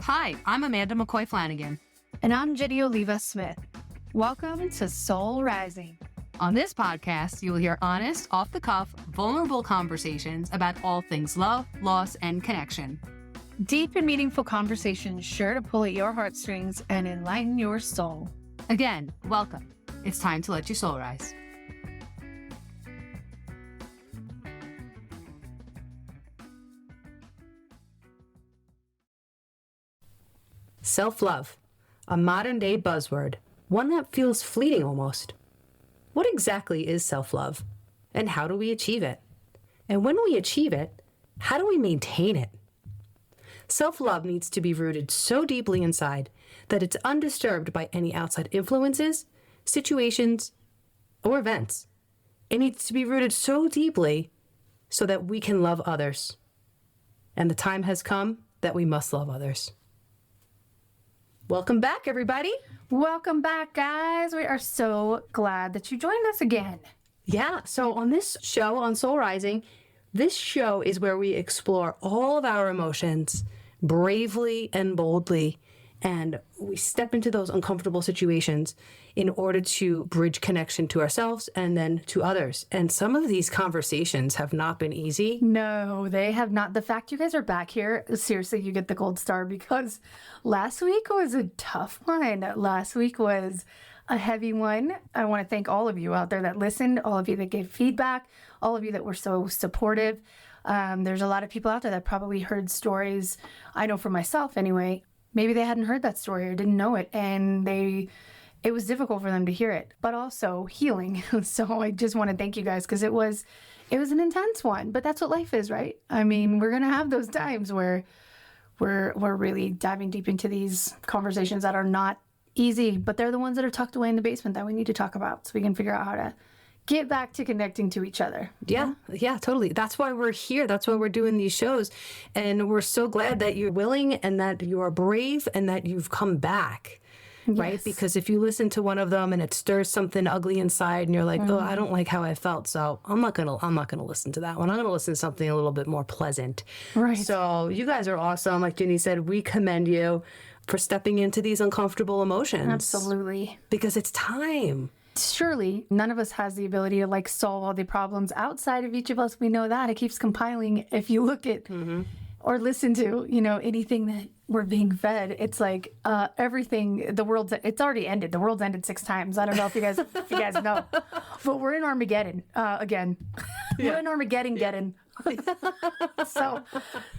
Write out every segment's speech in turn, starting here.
Hi, I'm Amanda McCoy Flanagan. And I'm Ginny Oliva Smith. Welcome to Soul Rising. On this podcast, you'll hear honest, off-the-cuff, vulnerable conversations about all things love, loss, and connection. Deep and meaningful conversations sure to pull at your heartstrings and enlighten your soul. Again, welcome. It's time to let your soul rise. Self-love, a modern-day buzzword, one that feels fleeting almost. What exactly is self-love, and how do we achieve it? And when we achieve it, how do we maintain it? Self-love needs to be rooted so deeply inside that it's undisturbed by any outside influences, situations, or events. It needs to be rooted so deeply so that we can love others. And the time has come that we must love others. Welcome back, everybody. Welcome back, guys. We are so glad that you joined us again. Yeah, so on this show, on Soul Rising, this show is where we explore all of our emotions bravely and boldly, and we step into those uncomfortable situations in order to bridge connection to ourselves and then to others. And some of these conversations have not been easy. No, they have not. The fact you guys are back here, seriously, you get the gold star, because last week was a tough one. Last week was a heavy one. I want to thank all of you out there that listened, all of you that gave feedback, all of you that were so supportive. There's a lot of people out there that probably heard stories, I know for myself anyway, maybe they hadn't heard that story or didn't know it, and it was difficult for them to hear it, but also healing. So I just want to thank you guys, because it was an intense one, but that's what life is, right? I mean, we're going to have those times where we're really diving deep into these conversations that are not easy, but they're the ones that are tucked away in the basement that we need to talk about so we can figure out how to get back to connecting to each other. Yeah, totally. That's why we're here. That's why we're doing these shows. And we're so glad that you're willing and that you are brave and that you've come back. Yes. Right? Because if you listen to one of them and it stirs something ugly inside and you're like, oh, I don't like how I felt, so I'm not gonna listen to that one. I'm gonna listen to something a little bit more pleasant. Right. So you guys are awesome. Like Ginny said, we commend you for stepping into these uncomfortable emotions. Absolutely. Because it's time. Surely none of us has the ability to solve all the problems outside of each of us. We know that. It keeps compiling. If you look at or listen to, anything that we're being fed, it's like everything, it's already ended. The world's ended 6 times. I don't know if you guys know, but we're in Armageddon again. Yeah. We're in Armageddon. So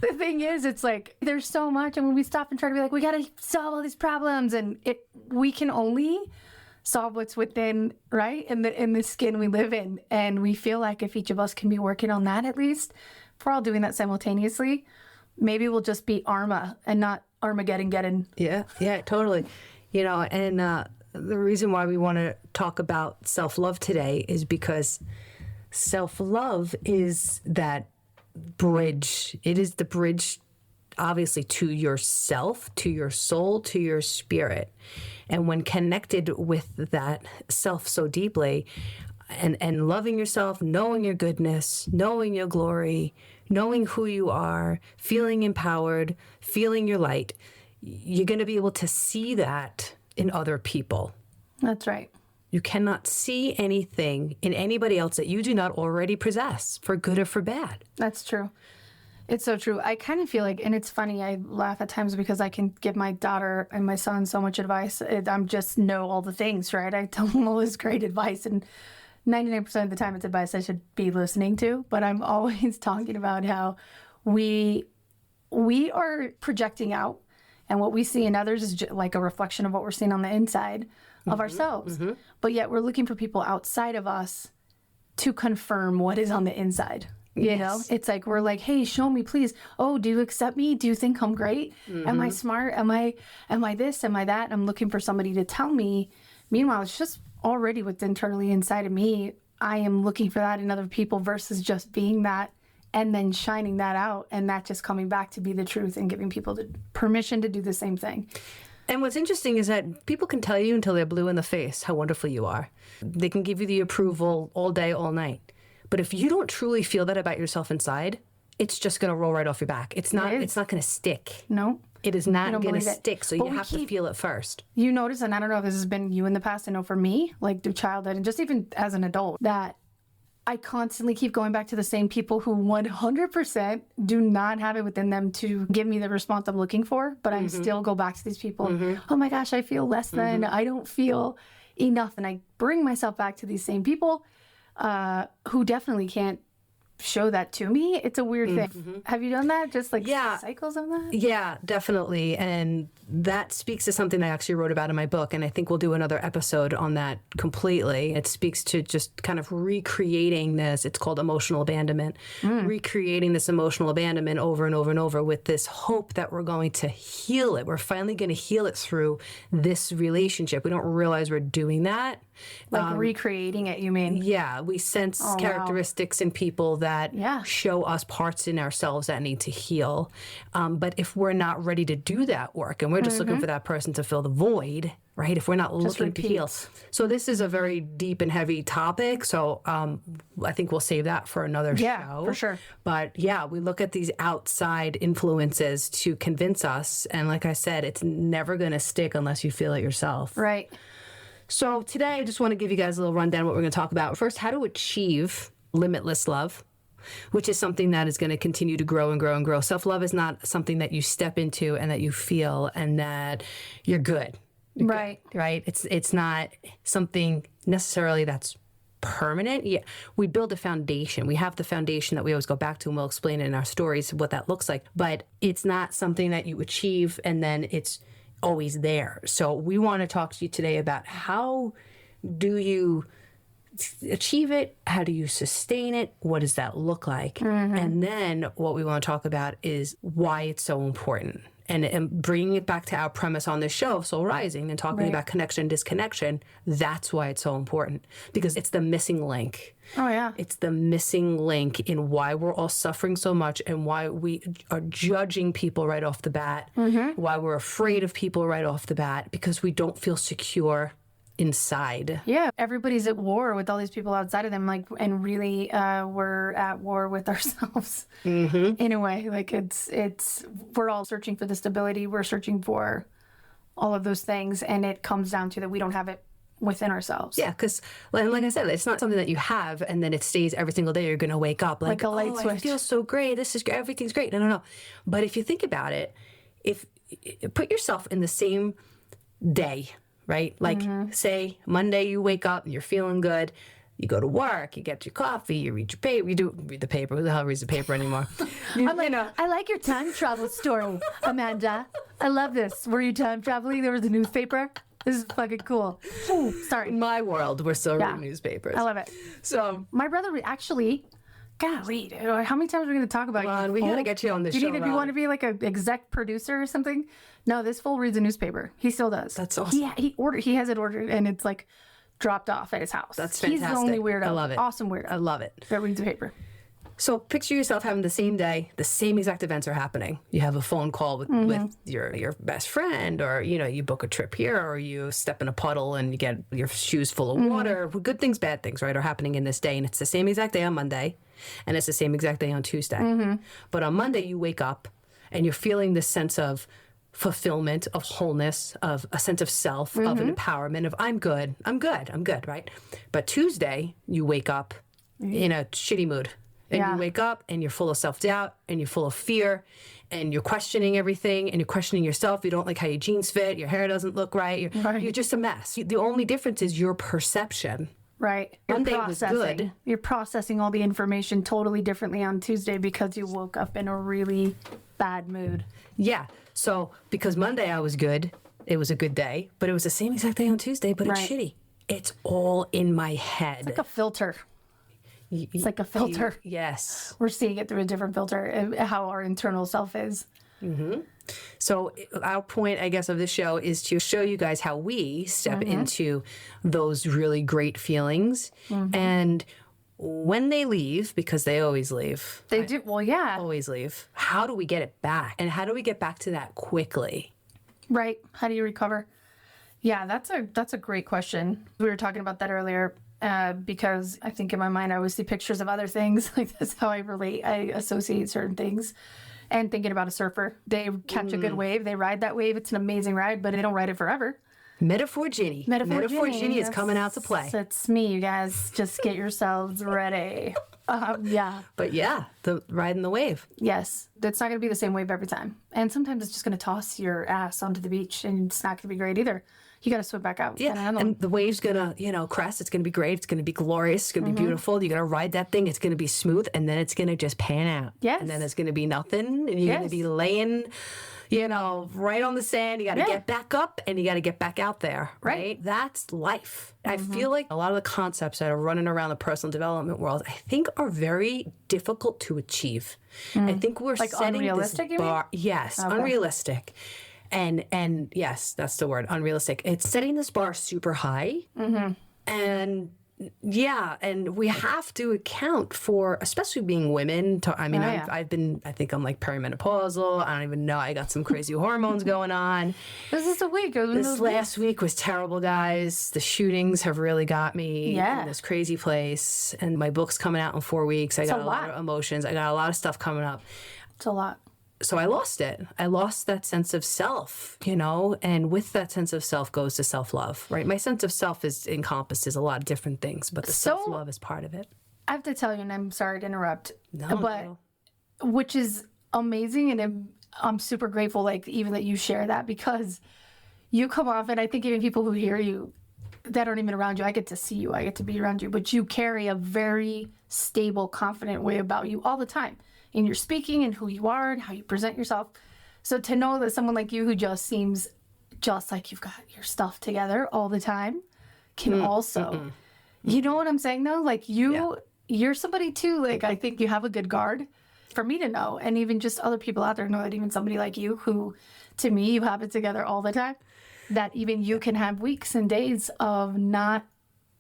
the thing is, it's like there's so much, and when we stop and try to be like, we got to solve all these problems, and we can only solve what's within, right? In the skin we live in. And we feel like if each of us can be working on that, at least, if we're all doing that simultaneously, maybe we'll just be Arma and not Armageddon. Yeah, totally. And the reason why we want to talk about self-love today is because self-love is that bridge. It is the bridge, obviously, to yourself, to your soul, to your spirit. And when connected with that self so deeply and loving yourself, knowing your goodness, knowing your glory, knowing who you are, feeling empowered, feeling your light, you're going to be able to see that in other people. That's right. You cannot see anything in anybody else that you do not already possess, for good or for bad. That's true. It's so true. I kind of feel like, and it's funny, I laugh at times because I can give my daughter and my son so much advice. I'm just know all the things, right? I tell them all this great advice, and 99% of the time it's advice I should be listening to, but I'm always talking about how we are projecting out, and what we see in others is like a reflection of what we're seeing on the inside of ourselves. Mm-hmm. But yet we're looking for people outside of us to confirm what is on the inside. You know, it's like, we're like, hey, show me, please. Oh, do you accept me? Do you think I'm great? Mm-hmm. Am I smart? Am I this? Am I that? And I'm looking for somebody to tell me. Meanwhile, it's just already what's internally inside of me. I am looking for that in other people versus just being that and then shining that out, and that just coming back to be the truth and giving people the permission to do the same thing. And what's interesting is that people can tell you until they're blue in the face how wonderful you are. They can give you the approval all day, all night. But if you don't truly feel that about yourself inside, it's just going to roll right off your back. It's not going to stick. No. It is not going to believe it. stick, so But you we have to feel it first. You notice, and I don't know if this has been you in the past, I know for me, like through childhood and just even as an adult, that I constantly keep going back to the same people who 100% do not have it within them to give me the response I'm looking for, but I still go back to these people. Oh my gosh, I feel less than, I don't feel enough. And I bring myself back to these same people who definitely can't show that to me. It's a weird thing. Have you done that? Just like cycles of that? Yeah, definitely. And that speaks to something I actually wrote about in my book. And I think we'll do another episode on that completely. It speaks to just kind of recreating this. It's called emotional abandonment. Recreating this emotional abandonment over and over and over with this hope that we're going to heal it. We're finally going to heal it through this relationship. We don't realize we're doing that. Like recreating it, you mean? Yeah, we sense characteristics in people that show us parts in ourselves that need to heal. But if we're not ready to do that work and we're just looking for that person to fill the void, right? If we're not looking to heal. So this is a very deep and heavy topic. So I think we'll save that for another show. Yeah, for sure. But yeah, we look at these outside influences to convince us. And like I said, it's never going to stick unless you feel it yourself. Right. So today I just want to give you guys a little rundown of what we're going to talk about. First, how to achieve limitless love, which is something that is going to continue to grow and grow and grow. Self-love is not something that you step into and that you feel and that you're good. Right. Right? It's not something necessarily that's permanent. Yeah, we build a foundation. We have the foundation that we always go back to, and we'll explain it in our stories what that looks like. But it's not something that you achieve and then it's always there. So we want to talk to you today about how do you achieve it? How do you sustain it? What does that look like? And then what we want to talk about is why it's so important. And bringing it back to our premise on this show of Soul Rising and talking about connection and disconnection, that's why it's so important. Because it's the missing link. Oh, yeah. It's the missing link in why we're all suffering so much and why we are judging people right off the bat, why we're afraid of people right off the bat, because we don't feel secure inside. Yeah, everybody's at war with all these people outside of them, like, and really we're at war with ourselves in a way. Like it's we're all searching for the stability, we're searching for all of those things, and it comes down to that we don't have it within ourselves. Yeah, because like I said, it's not something that you have and then it stays every single day. You're going to wake up like a light switch. I feel so great. This is great. Everything's great. No. But if you think about it, if put yourself in the same day, right? Like say Monday you wake up and you're feeling good. You go to work, you get your coffee, you read your paper. You do read the paper. Who the hell reads the paper anymore? I like your time travel story, Amanda. I love this. Were you time traveling? There was a newspaper. This is fucking cool. Ooh, sorry. In my world, we're still reading newspapers. I love it. So my brother actually, golly, how many times are we going to talk about you? We got to get you on this show. Do you want to be like an exec producer or something? No, this fool reads a newspaper. He still does. That's awesome. He has it ordered and it's like dropped off at his house. That's fantastic. He's the only weirdo. I love it. Awesome weirdo. I love it. That reads a paper. So picture yourself having the same day, the same exact events are happening. You have a phone call with your best friend, or you book a trip here, or you step in a puddle and you get your shoes full of water. Good things, bad things, right, are happening in this day, and it's the same exact day on Monday, and it's the same exact day on Tuesday. But on Monday you wake up and you're feeling this sense of fulfillment, of wholeness, of a sense of self, of an empowerment, of I'm good, right? But Tuesday you wake up in a shitty mood. And you wake up and you're full of self-doubt and you're full of fear and you're questioning everything and you're questioning yourself. You don't like how your jeans fit. Your hair doesn't look right. You're just a mess. The only difference is your perception. Right. Monday was good. You're processing all the information totally differently on Tuesday because you woke up in a really bad mood. Yeah. So because Monday I was good, it was a good day, but it was the same exact day on Tuesday, but it's shitty. It's all in my head. It's like a filter. It's like a filter. Yes. We're seeing it through a different filter, how our internal self is. So our point, I guess, of this show is to show you guys how we step into those really great feelings. And when they leave, because they always leave. They do. Well, yeah. Always leave. How do we get it back? And how do we get back to that quickly? Right. How do you recover? Yeah, that's a great question. We were talking about that earlier. Because I think in my mind I always see pictures of other things. Like that's how I relate. I associate certain things. And thinking about a surfer, they catch a good wave, they ride that wave. It's an amazing ride, but they don't ride it forever. Metaphor Ginny. Metaphor Ginny is coming out to play. That's me, you guys. Just get yourselves ready. Yeah. But yeah, the riding the wave. Yes. That's not going to be the same wave every time. And sometimes it's just going to toss your ass onto the beach, and it's not going to be great either. You got to swim back out. Yeah, and the wave's going to, crest. It's going to be great. It's going to be glorious. It's going to be beautiful. You're going to ride that thing. It's going to be smooth, and then it's going to just pan out. Yes. And then there's going to be nothing, and you're going to be laying, right on the sand. You got to get back up, and you got to get back out there, right? That's life. I feel like a lot of the concepts that are running around the personal development world, I think, are very difficult to achieve. I think we're like setting unrealistic, this bar. Yes, unrealistic. And yes, that's the word, unrealistic. It's setting this bar super high. And and we have to account for, especially being women. I think I'm like perimenopausal. I don't even know. I got some crazy hormones going on. This is a week. This last week was terrible, guys. The shootings have really got me in this crazy place. And my book's coming out in 4 weeks. I got a lot of emotions. I got a lot of stuff coming up. It's a lot. So I lost it. I lost that sense of self, and with that sense of self goes to self-love, right? My sense of self encompasses a lot of different things, but the self-love is part of it. I have to tell you, and I'm sorry to interrupt, which is amazing, and I'm super grateful, like, even that you share that, because you come off, and I think even people who hear you that aren't even around you, I get to see you, I get to be around you, but you carry a very stable, confident way about you all the time. In your speaking and who you are and how you present yourself. So to know that someone like you, who just seems just like you've got your stuff together all the time, can also, you know what I'm saying though? Like you're somebody too, like I think you have a good guard for me to know. And even just other people out there know that even somebody like you, who to me, you have it together all the time, that even you can have weeks and days of not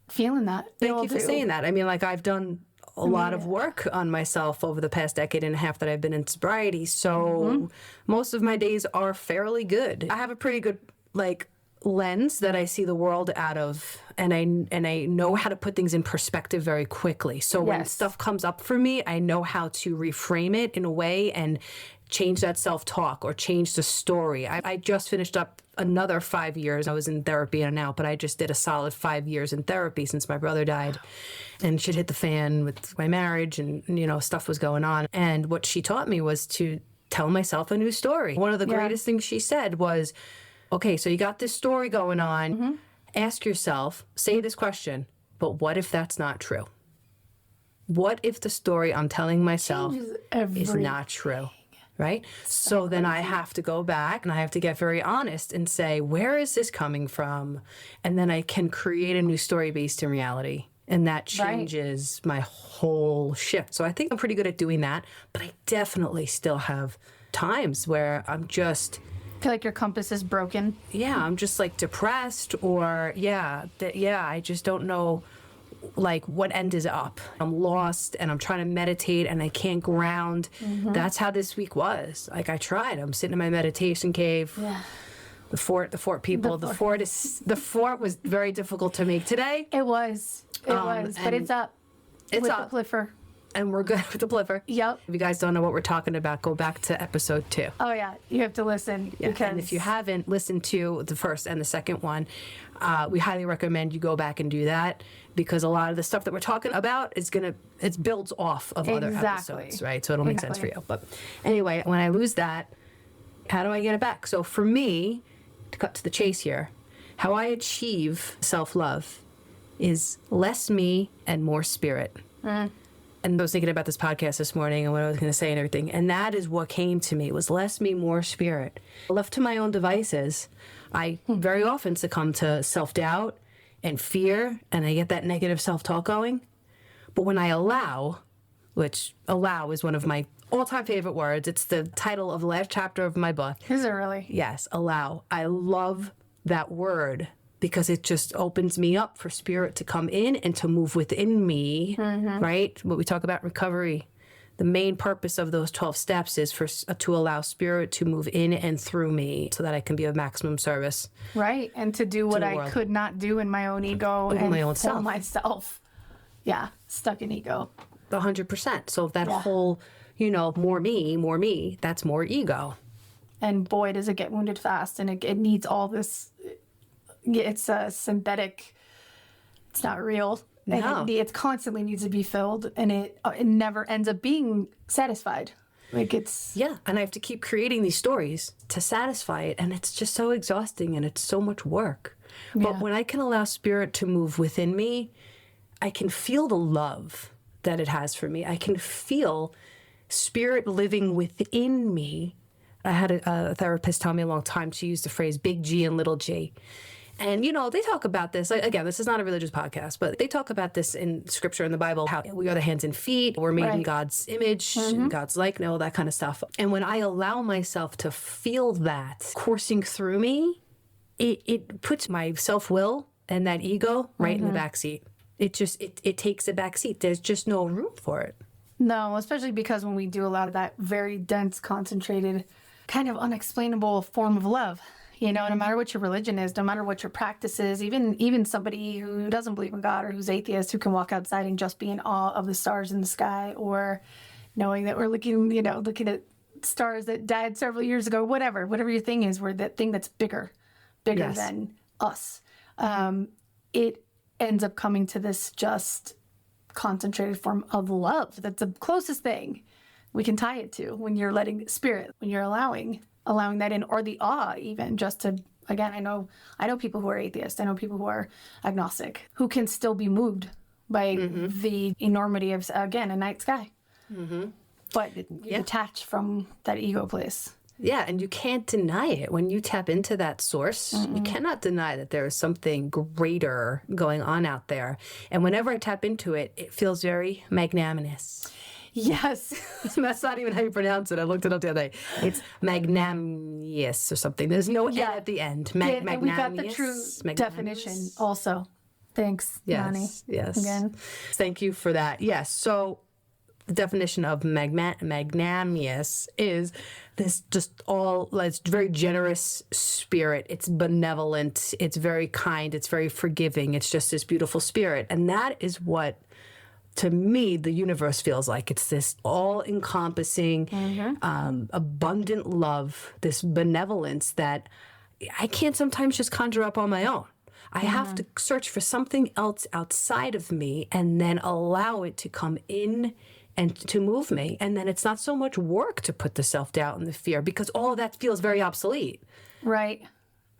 feeling that. Thank you for saying that. I mean, like, I've done a lot of work on myself over the past decade and a half that I've been in sobriety. So most of my days are fairly good. I have a pretty good lens that I see the world out of, and I know how to put things in perspective very quickly. So when stuff comes up for me, I know how to reframe it in a way and change that self-talk or change the story. I just finished up another 5 years. I was in therapy and out, but I just did a solid 5 years in therapy since my brother died. And shit hit the fan with my marriage, and, stuff was going on. And what she taught me was to tell myself a new story. One of the greatest things she said was, okay, so you got this story going on. Ask yourself, say this question, but what if that's not true? What if the story I'm telling myself is not true? Right? So then I have to go back and I have to get very honest and say, where is this coming from? And then I can create a new story based in reality. And that changes my whole shift. So I think I'm pretty good at doing that, but I definitely still have times where I'm just... feel like your compass is broken. Yeah, I'm just depressed, or I just don't know what end is up. I'm lost and I'm trying to meditate and I can't ground. That's how this week was. I tried. I'm sitting in my meditation cave. Yeah. The fort people. The fort was very difficult to make today. It was, but it's up. It's up. The Pliffer. And we're good with the Pliffer. Yep. If you guys don't know what we're talking about, go back to episode 2. Oh yeah, you have to listen. Yeah. And if you haven't listened to the first and the second one, we highly recommend you go back and do that, because a lot of the stuff that we're talking about it builds off of other episodes, right? So it'll make sense for you. But anyway, when I lose that, how do I get it back? So for me, to cut to the chase here, how I achieve self-love is less me and more spirit. And I was thinking about this podcast this morning and what I was going to say and everything. And that is what came to me, was less me, more spirit. Left to my own devices, I very often succumb to self-doubt and fear, and I get that negative self-talk going. But when I allow, which allow is one of my all-time favorite words. It's the title of the last chapter of my book. Is it really? Yes, allow. I love that word, because it just opens me up for spirit to come in and to move within me, right? What we talk about recovery, the main purpose of those 12 steps is to allow spirit to move in and through me so that I can be of maximum service. Right, and to do what I could not do in my own ego and my own for self. myself. Yeah, stuck in ego. 100%. So that whole more me, that's more ego. And boy, does it get wounded fast. And it needs all this. It's a synthetic. It's not real. No. It constantly needs to be filled. And it never ends up being satisfied. Like it's. Yeah. And I have to keep creating these stories to satisfy it. And it's just so exhausting and it's so much work. But when I can allow spirit to move within me, I can feel the love that it has for me. I can feel spirit living within me. I had a therapist tell me a long time, she used the phrase big G and little g. And, they talk about this. Again, this is not a religious podcast, but they talk about this in scripture in the Bible, how we are the hands and feet. We're made in God's image, God's likeness, all that kind of stuff. And when I allow myself to feel that coursing through me, it puts my self-will and that ego right in the back seat. It takes a back seat. There's just no room for it. No, especially because when we do a lot of that very dense, concentrated, kind of unexplainable form of love, no matter what your religion is, no matter what your practice is, even somebody who doesn't believe in God or who's atheist, who can walk outside and just be in awe of the stars in the sky, or knowing that we're looking at stars that died several years ago, whatever your thing is, where that thing that's bigger than us. It ends up coming to this just concentrated form of love. That's the closest thing we can tie it to when you're letting spirit, when you're allowing that in, or the awe even, just to, again, I know people who are atheists, I know people who are agnostic, who can still be moved by the enormity of, again, a night sky. But you detach from that ego place. Yeah, and you can't deny it. When you tap into that source, you cannot deny that there is something greater going on out there. And whenever I tap into it, it feels very magnanimous. Yes. That's not even how you pronounce it. I looked it up the other day. It's magnanimous or something. There's no N at the end. And we got the true definition also. Thanks, Yanni. Yes. Again. Thank you for that. Yes. So the definition of magnanimous is this it's very generous spirit. It's benevolent. It's very kind. It's very forgiving. It's just this beautiful spirit. And that is what, to me, the universe feels like. It's this all-encompassing, abundant love, this benevolence that I can't sometimes just conjure up on my own. I have to search for something else outside of me and then allow it to come in and to move me. And then it's not so much work to put the self-doubt and the fear, because all of that feels very obsolete. Right?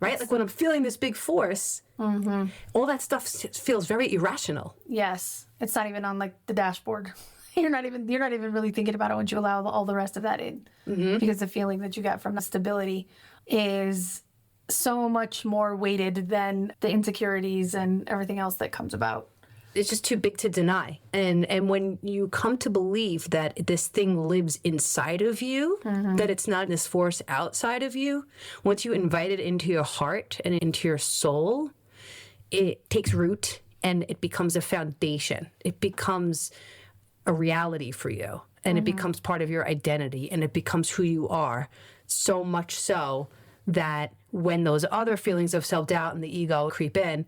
Like when I'm feeling this big force, all that stuff feels very irrational. Yes. It's not even on the dashboard. You're not even really thinking about it once you allow all the rest of that in. Because the feeling that you get from the stability is so much more weighted than the insecurities and everything else that comes about. It's just too big to deny. And when you come to believe that this thing lives inside of you, that it's not this force outside of you, once you invite it into your heart and into your soul, it takes root and it becomes a foundation. It becomes a reality for you, and it becomes part of your identity, and it becomes who you are. So much so that when those other feelings of self-doubt and the ego creep in,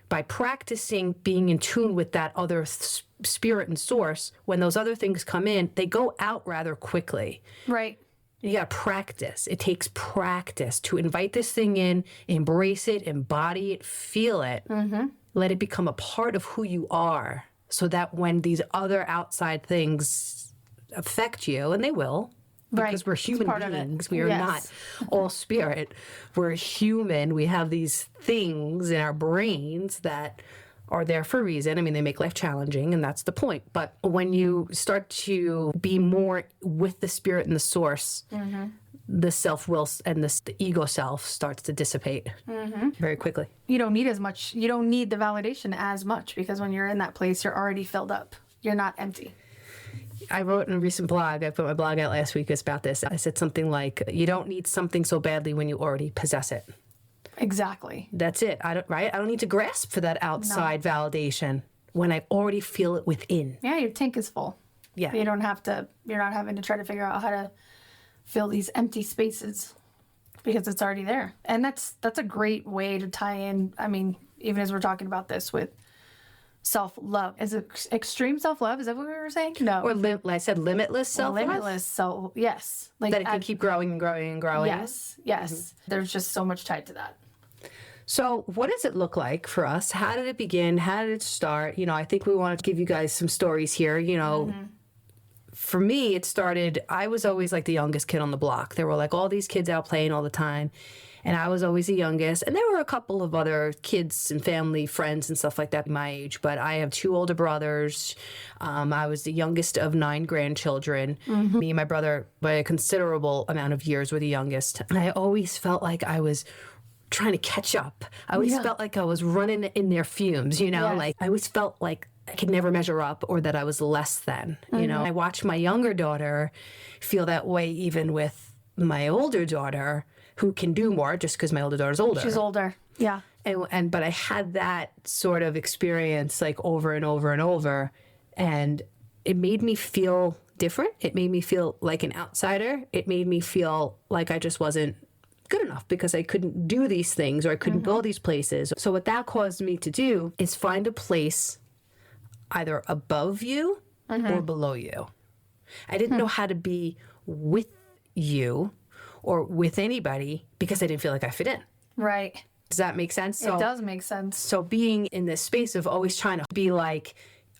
by practicing being in tune with that other spirit and source, when those other things come in, they go out rather quickly. Right. You got to practice. It takes practice to invite this thing in, embrace it, embody it, feel it, let it become a part of who you are, so that when these other outside things affect you, and they will, because we're human beings. We are not all spirit. We're human. We have these things in our brains that are there for a reason. I mean, they make life challenging, and that's the point. But when you start to be more with the spirit and the source, the self-will and the ego self starts to dissipate very quickly. You don't need as much. You don't need the validation as much, because when you're in that place, you're already filled up. You're not empty. I wrote in a recent blog, I put my blog out last week, about this. I said something like, you don't need something so badly when you already possess it. Exactly. That's it. I don't need to grasp for that outside validation when I already feel it within. Yeah, your tank is full. Yeah. You're not having to try to figure out how to fill these empty spaces, because it's already there. And that's a great way to tie in, I mean, even as we're talking about this with self-love. Is it extreme self-love? Is that what we were saying? No. Or I said limitless self-love? Limitless self, yes. Like that it can keep growing and growing and growing? Yes, yes. Mm-hmm. There's just so much tied to that. So what does it look like for us? How did it begin? How did it start? I think we want to give you guys some stories here. For me, it started, I was always like the youngest kid on the block. There were like all these kids out playing all the time. And I was always the youngest. And there were a couple of other kids and family, friends and stuff like that my age. But I have 2 older brothers. I was the youngest of 9 grandchildren. Mm-hmm. Me and my brother, by a considerable amount of years, were the youngest. And I always felt like I was trying to catch up. I always felt like I was running in their fumes, Like I always felt like I could never measure up or that I was less than, I watched my younger daughter feel that way even with my older daughter, who can do more just because my older daughter's older. She's older, yeah. But I had that sort of experience like over and over and over, and it made me feel different. It made me feel like an outsider. It made me feel like I just wasn't good enough because I couldn't do these things or I couldn't go these places. So what that caused me to do is find a place either above you or below you. I didn't know how to be with you or with anybody because I didn't feel like I fit in. Right. Does that make sense? It does make sense. So being in this space of always trying to be like,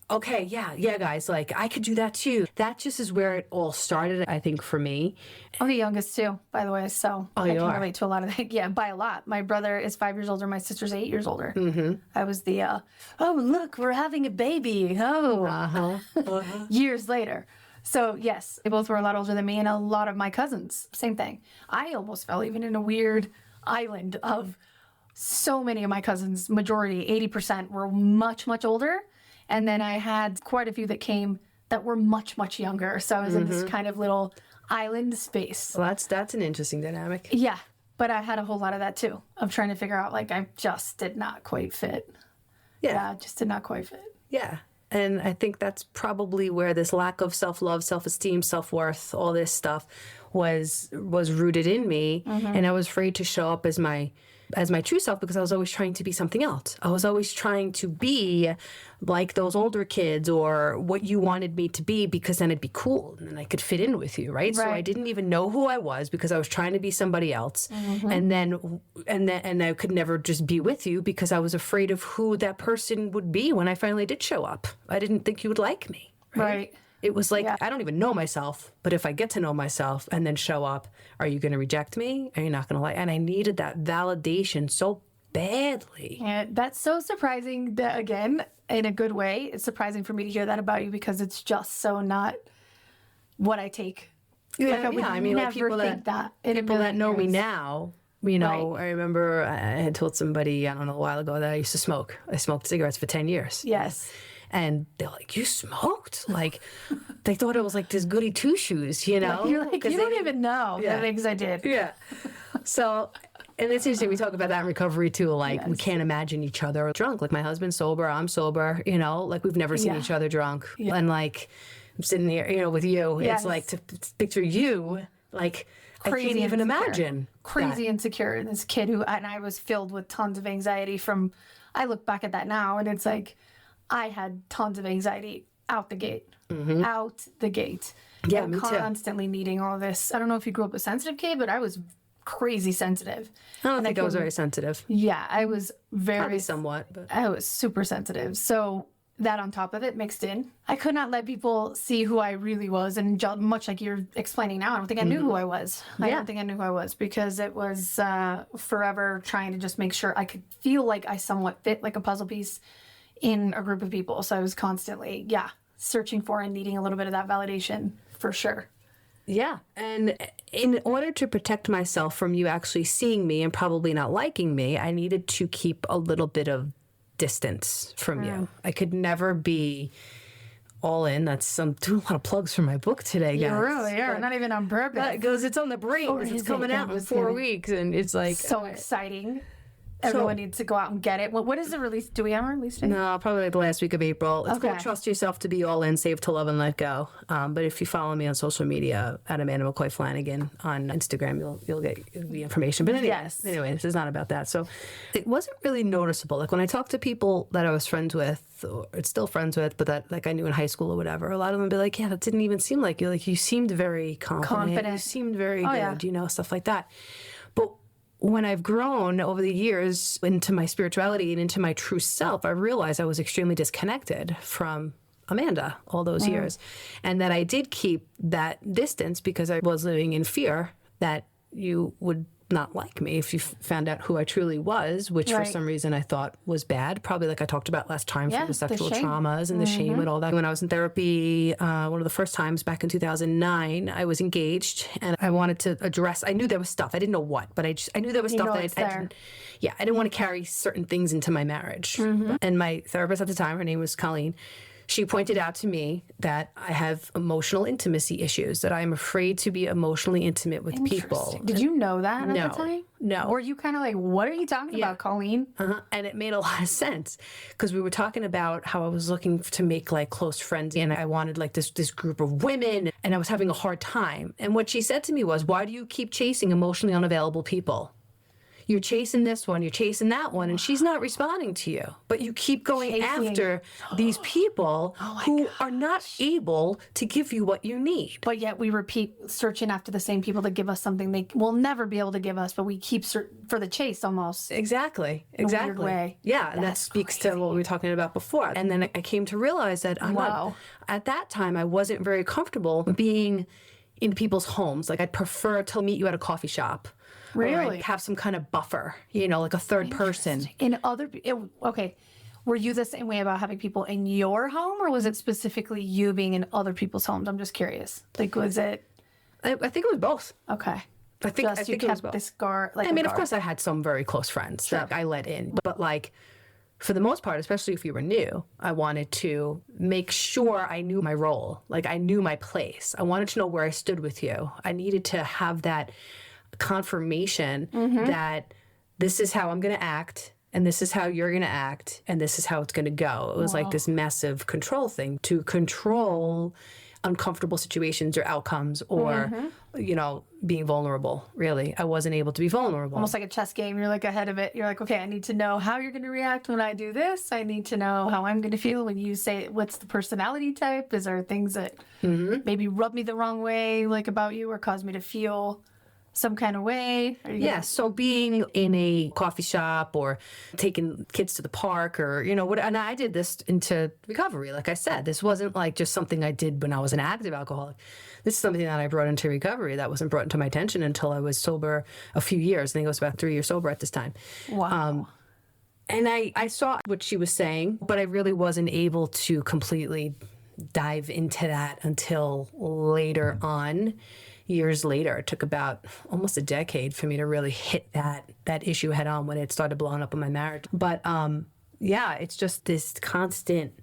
okay, yeah, guys, like I could do that too. That just is where it all started, I think, for me. I'm the youngest too, by the way, so I can relate to a lot of that. Yeah, by a lot. My brother is 5 years older. My sister's 8 years older. Mm-hmm. I was the, oh, look, we're having a baby. Oh, years later. So yes, they both were a lot older than me, and a lot of my cousins, same thing. I almost fell even in a weird island of so many of my cousins, majority, 80% were much, much older. And then I had quite a few that came that were much, much younger. So I was in this kind of little island space. Well, that's an interesting dynamic. Yeah. But I had a whole lot of that too, of trying to figure out, like, I just did not quite fit. Yeah, just did not quite fit. Yeah. And I think that's probably where this lack of self-love, self-esteem, self-worth, all this stuff was rooted in me. Mm-hmm. And I was afraid to show up as my true self because I was always trying to be something else. I was always trying to be like those older kids or what you wanted me to be because then it'd be cool and then I could fit in with you, right? So I didn't even know who I was because I was trying to be somebody else. Mm-hmm. And I could never just be with you because I was afraid of who that person would be when I finally did show up. I didn't think you would like me. Right. It was like, I don't even know myself, but if I get to know myself and then show up, are you going to reject me? Are you not going to like? And I needed that validation so badly. Yeah, that's so surprising that, again, in a good way, it's surprising for me to hear that about you because it's just so not what I take. Yeah, like I mean, like people that know me now, I remember I had told somebody, I don't know, a while ago that I used to smoke. I smoked cigarettes for 10 years. Yes. And they're like, you smoked? Like, they thought it was like this goody two-shoes, You're like, you don't even know the things I did. Yeah. So, and it's interesting, we talk about that in recovery too. Like, we can't imagine each other drunk. Like, my husband's sober, I'm sober, like we've never seen each other drunk. Yeah. And like, I'm sitting here, with you. Yes. It's like to picture you, like, crazy I can't even imagine. Crazy insecure. And this kid and I was filled with tons of anxiety I look back at that now and it's like, I had tons of anxiety out the gate. Mm-hmm. Out the gate. Yeah, and me constantly needing all this. I don't know if you grew up a sensitive kid, but I was crazy sensitive. I don't think I was very sensitive. Yeah, I was very... Probably somewhat, but... I was super sensitive. So that on top of it mixed in. I could not let people see who I really was. And much like you're explaining now, I don't think I knew who I was. I don't think I knew who I was because it was forever trying to just make sure I could feel like I somewhat fit like a puzzle piece in a group of people. So I was constantly, searching for and needing a little bit of that validation for sure. Yeah. And in order to protect myself from you actually seeing me and probably not liking me, I needed to keep a little bit of distance from you. I could never be all in. I'm doing a lot of plugs for my book today, guys. You really are. Not even on purpose. Because it's on the brain. It's coming out in 4 weeks. And it's like... So exciting. everyone needs to go out and get it. What is the release? Do we have a release date? No, probably like the last week of April. It's Okay. called Trust Yourself to Be All In, Save to Love and Let Go. But if you follow me on social media at Amanda McCoy Flanagan on Instagram, you'll get the information. But anyway, this is not about that. So it wasn't really noticeable. Like when I talked to people that I was friends with, or still friends with, but that like I knew in high school or whatever, a lot of them would be like, yeah, that didn't even seem like you. Like you seemed very confident. You seemed very good, stuff like that. But when I've grown over the years into my spirituality and into my true self, I realized I was extremely disconnected from Amanda all those years. And that I did keep that distance because I was living in fear that you would not like me if you found out who I truly was, which for some reason I thought was bad. Probably like I talked about last time from the sexual traumas and the shame and all that. When I was in therapy, one of the first times back in 2009, I was engaged and I wanted to address, I knew there was stuff. I didn't know what, but I knew there was stuff that I didn't want to carry certain things into my marriage. And my therapist at the time, her name was Colleen, she pointed out to me that I have emotional intimacy issues, that I'm afraid to be emotionally intimate with people. Did you know that at the time? No. Or you kind of like, what are you talking about, Colleen? And it made a lot of sense because we were talking about how I was looking to make like close friends and I wanted like this group of women and I was having a hard time. And what she said to me was, why do you keep chasing emotionally unavailable people? You're chasing this one, you're chasing that one, and she's not responding to you. But you keep going after these people who are not able to give you what you need. But yet we repeat searching after the same people to give us something they will never be able to give us, but we keep for the chase almost. Exactly. In a weird way. Yeah, and that speaks to what we were talking about before. And then I came to realize that at that time, I wasn't very comfortable being in people's homes. Like I'd prefer to meet you at a coffee shop. Really? Or I'd have some kind of buffer, like a third person. Were you the same way about having people in your home, or was it specifically you being in other people's homes? I'm just curious. Like, was it? I think it was both. Okay. I think it was both. This guard. Like, I mean, of course, I had some very close friends that I let in, but like, for the most part, especially if you were new, I wanted to make sure I knew my role. Like, I knew my place. I wanted to know where I stood with you. I needed to have that confirmation that this is how I'm going to act and this is how you're going to act and this is how it's going to go. It was like this massive control thing to control uncomfortable situations or outcomes or, being vulnerable. Really, I wasn't able to be vulnerable. Almost like a chess game. You're like ahead of it. You're like, okay, I need to know how you're going to react when I do this. I need to know how I'm going to feel when you say, what's the personality type? Is there things that maybe rub me the wrong way, like about you, or cause me to feel some kind of way? So being in a coffee shop or taking kids to the park or, and I did this into recovery. Like I said, this wasn't like just something I did when I was an active alcoholic. This is something that I brought into recovery that wasn't brought into my attention until I was sober a few years. I think I was about 3 years sober at this time. Wow. And I saw what she was saying, but I really wasn't able to completely dive into that until later on. Years later, it took about almost a decade for me to really hit that issue head on when it started blowing up in my marriage. But it's just this constant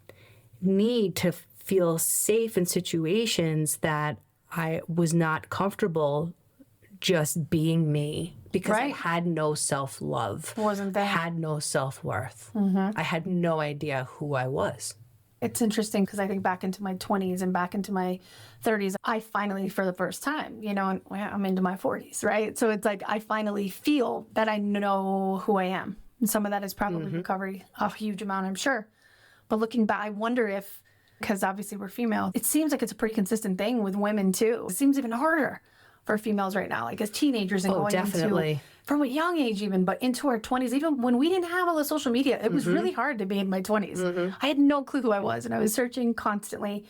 need to feel safe in situations that I was not comfortable just being me because I had no self-love. Wasn't there? I had no self-worth. I had no idea who I was. It's interesting because I think back into my 20s and back into my 30s, I finally, for the first time, and I'm into my 40s, right? So it's like I finally feel that I know who I am. And some of that is probably recovery, a huge amount, I'm sure. But looking back, I wonder if, because obviously we're female, it seems like it's a pretty consistent thing with women too. It seems even harder for females right now, like as teenagers and going into, from a young age even, but into our 20s, even when we didn't have all the social media, it was really hard to be in my 20s. I had no clue who I was, and I was searching constantly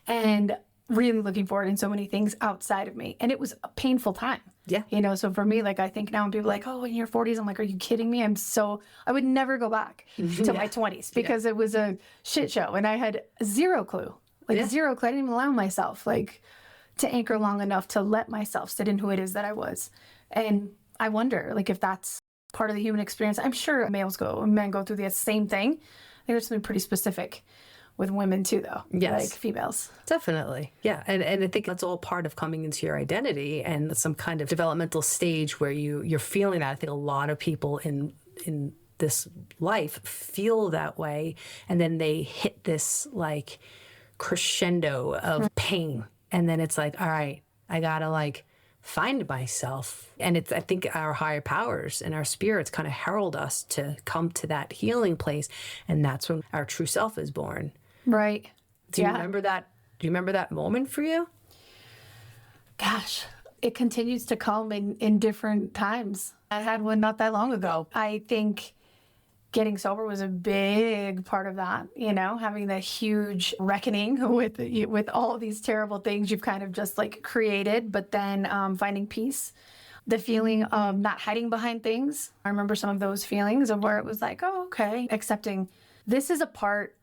and really looking forward in so many things outside of me. And it was a painful time. Yeah. So for me, like, I think now when people are like, oh, in your 40s, I'm like, are you kidding me? I would never go back to my 20s because it was a shit show. And I had zero clue, zero clue. I didn't even allow myself, to anchor long enough to let myself sit in who it is that I was. And I wonder, if that's part of the human experience. I'm sure men go through the same thing. I think there's something pretty specific with women too, though. Yes. Like females. Definitely. Yeah. And I think that's all part of coming into your identity and some kind of developmental stage where you're feeling that. I think a lot of people in in this life feel that way, and then they hit this like crescendo of pain, and then it's like, all right, I gotta like find myself. And it's, I think our higher powers and our spirits kind of herald us to come to that healing place, and that's when our true self is born. Right. Do you remember that? Do you remember that moment for you? Gosh, it continues to come in different times. I had one not that long ago. I think getting sober was a big part of that, having that huge reckoning with all of these terrible things you've kind of just like created, but then finding peace, the feeling of not hiding behind things. I remember some of those feelings of where it was like, oh, okay, accepting this is a part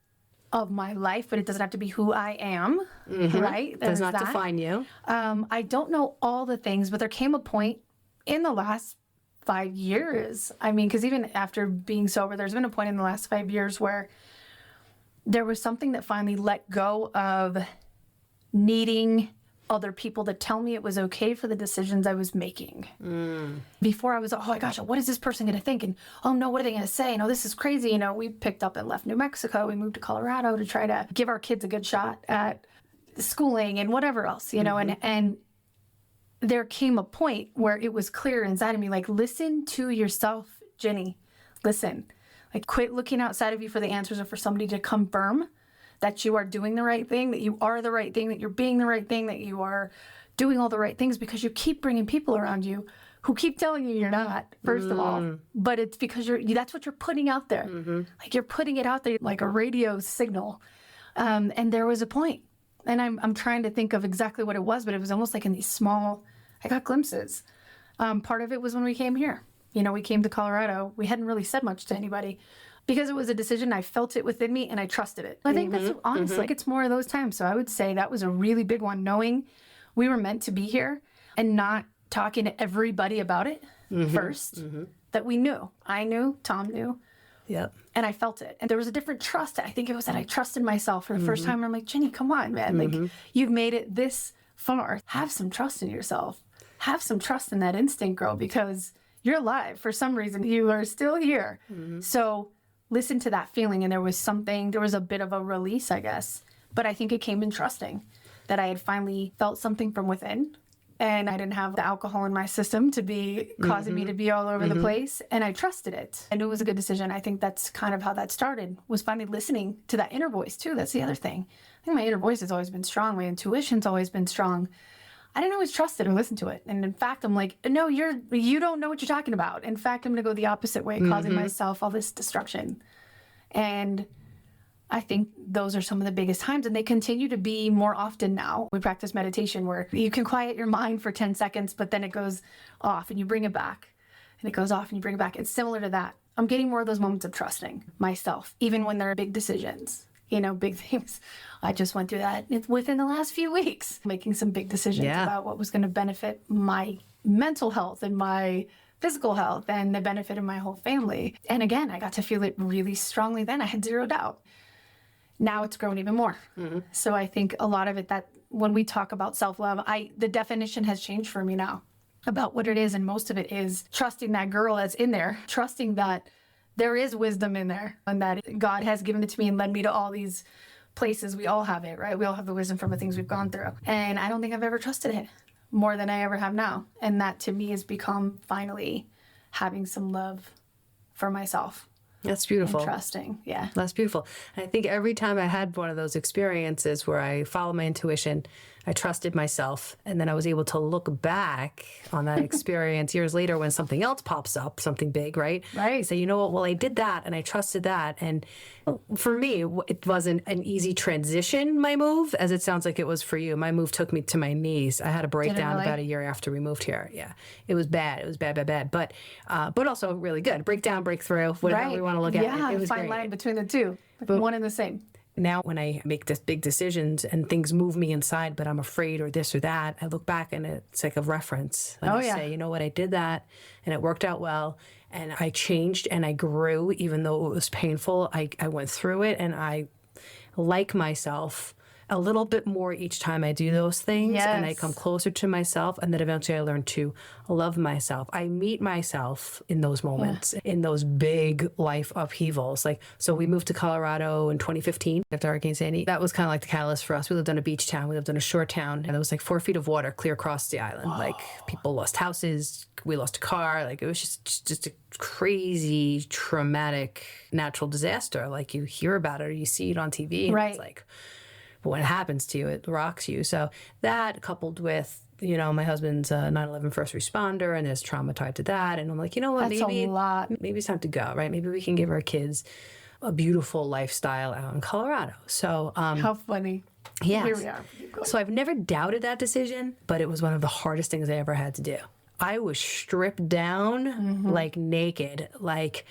of my life, but it doesn't have to be who I am, right? Does not define you. I don't know all the things, but there came a point in the last 5 years. I mean, because even after being sober, there's been a point in the last 5 years where there was something that finally let go of needing other people to tell me it was okay for the decisions I was making. Before I was, oh my gosh, what is this person going to think? And oh no, what are they going to say? No, this is crazy. We picked up and left New Mexico. We moved to Colorado to try to give our kids a good shot at schooling and whatever else, and there came a point where it was clear inside of me, like, listen to yourself, Ginny, listen, like quit looking outside of you for the answers or for somebody to confirm that you are doing the right thing, that you are the right thing, that you're being the right thing, that you are doing all the right things, because you keep bringing people around you who keep telling you you're not, first of all. But it's because that's what you're putting out there. Like you're putting it out there like a radio signal. And there was a point, and I'm trying to think of exactly what it was, but it was almost like in these small, I got glimpses. Part of it was when we came here. We came to Colorado. We hadn't really said much to anybody, because it was a decision. I felt it within me and I trusted it. I think that's honestly, like, it's more of those times. So I would say that was a really big one, knowing we were meant to be here and not talking to everybody about it first, that we knew. I knew, Tom knew. Yep. And I felt it. And there was a different trust. I think it was that I trusted myself for the first time. I'm like, Ginny, come on, man. Like, you've made it this far. Have some trust in yourself. Have some trust in that instinct, girl, because you're alive. For some reason, you are still here. So listen to that feeling. And there was a bit of a release, I guess. But I think it came in trusting that I had finally felt something from within. And I didn't have the alcohol in my system to be causing me to be all over the place. And I trusted it. I knew it was a good decision. I think that's kind of how that started, was finally listening to that inner voice, too. That's the other thing. I think my inner voice has always been strong. My intuition's always been strong. I didn't always trust it or listen to it. And in fact, I'm like, no, you don't know what you're talking about. In fact, I'm going to go the opposite way, causing myself all this destruction. And I think those are some of the biggest times, and they continue to be more often now. We practice meditation where you can quiet your mind for 10 seconds, but then it goes off and you bring it back, and it goes off and you bring it back. It's similar to that. I'm getting more of those moments of trusting myself, even when there are big decisions, big things. I just went through that within the last few weeks, making some big decisions about what was going to benefit my mental health and my physical health and the benefit of my whole family. And again, I got to feel it really strongly then. I had zero doubt. Now it's grown even more. So I think a lot of it, that when we talk about self-love, the definition has changed for me now about what it is. And most of it is trusting that girl that's in there, trusting that there is wisdom in there, and that God has given it to me and led me to all these places. We all have it, right? We all have the wisdom from the things we've gone through. And I don't think I've ever trusted it more than I ever have now. And that to me has become finally having some love for myself. That's beautiful. Interesting. Yeah. That's beautiful. And I think every time I had one of those experiences where I followed my intuition, I trusted myself, and then I was able to look back on that experience years later when something else pops up, something big, right? Right. Say, you know what, well, I did that and I trusted that. And for me, it wasn't an easy transition, my move, as it sounds like it was for you. My move took me to my knees. I had a breakdown about a year after we moved here. Yeah. It was bad. It was bad. But also really good. Breakdown, breakthrough, whatever we want to look at. Yeah, it was fine great. line between the two, but one and the same. Now when I make this big decisions and things move me inside, but I'm afraid or this or that, I look back and it's like a reference. And I say, you know what, I did that and it worked out well. And I changed and I grew, even though it was painful. I went through it, and I like myself a little bit more each time I do those things, and I come closer to myself, and then eventually I learn to love myself. I meet myself in those moments, in those big life upheavals. Like, so we moved to Colorado in 2015 after Hurricane Sandy. That was kind of like the catalyst for us. We lived on a beach town. We lived on a shore town, and there was like 4 feet of water clear across the island. Like, people lost houses. We lost a car. Like, it was just a crazy, traumatic natural disaster. Like, you hear about it or you see it on TV, and it's like, but when it happens to you, it rocks you. So that, coupled with, you know, my husband's a 9/11 first responder, and there's trauma tied to that. And I'm like, you know what, maybe it's time to go, right? Maybe we can give our kids a beautiful lifestyle out in Colorado. So how funny. Yes. Here we are. So I've never doubted that decision, but it was one of the hardest things I ever had to do. I was stripped down, like naked, like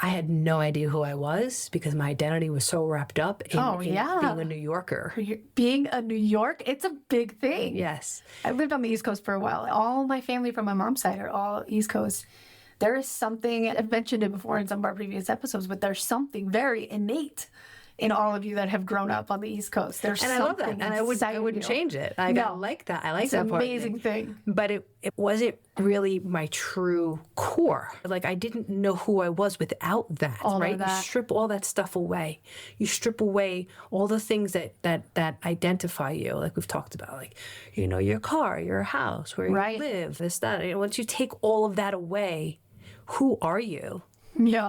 I had no idea who I was because my identity was so wrapped up in being a New Yorker. Being a New York, it's a big thing. Yes. I lived on the East Coast for a while. All my family from my mom's side are all East Coast. There is something, I've mentioned it before in some of our previous episodes, but there's something very innate in all of you that have grown up on the East Coast. There's and I love that. And I wouldn't change it. I like that. I like that part. It's an amazing thing. But it wasn't really my true core. Like, I didn't know who I was without that, right? You strip all that stuff away. You strip away all the things that identify you, like we've talked about, like, you know, your car, your house, where you live, this, that. And once you take all of that away, who are you?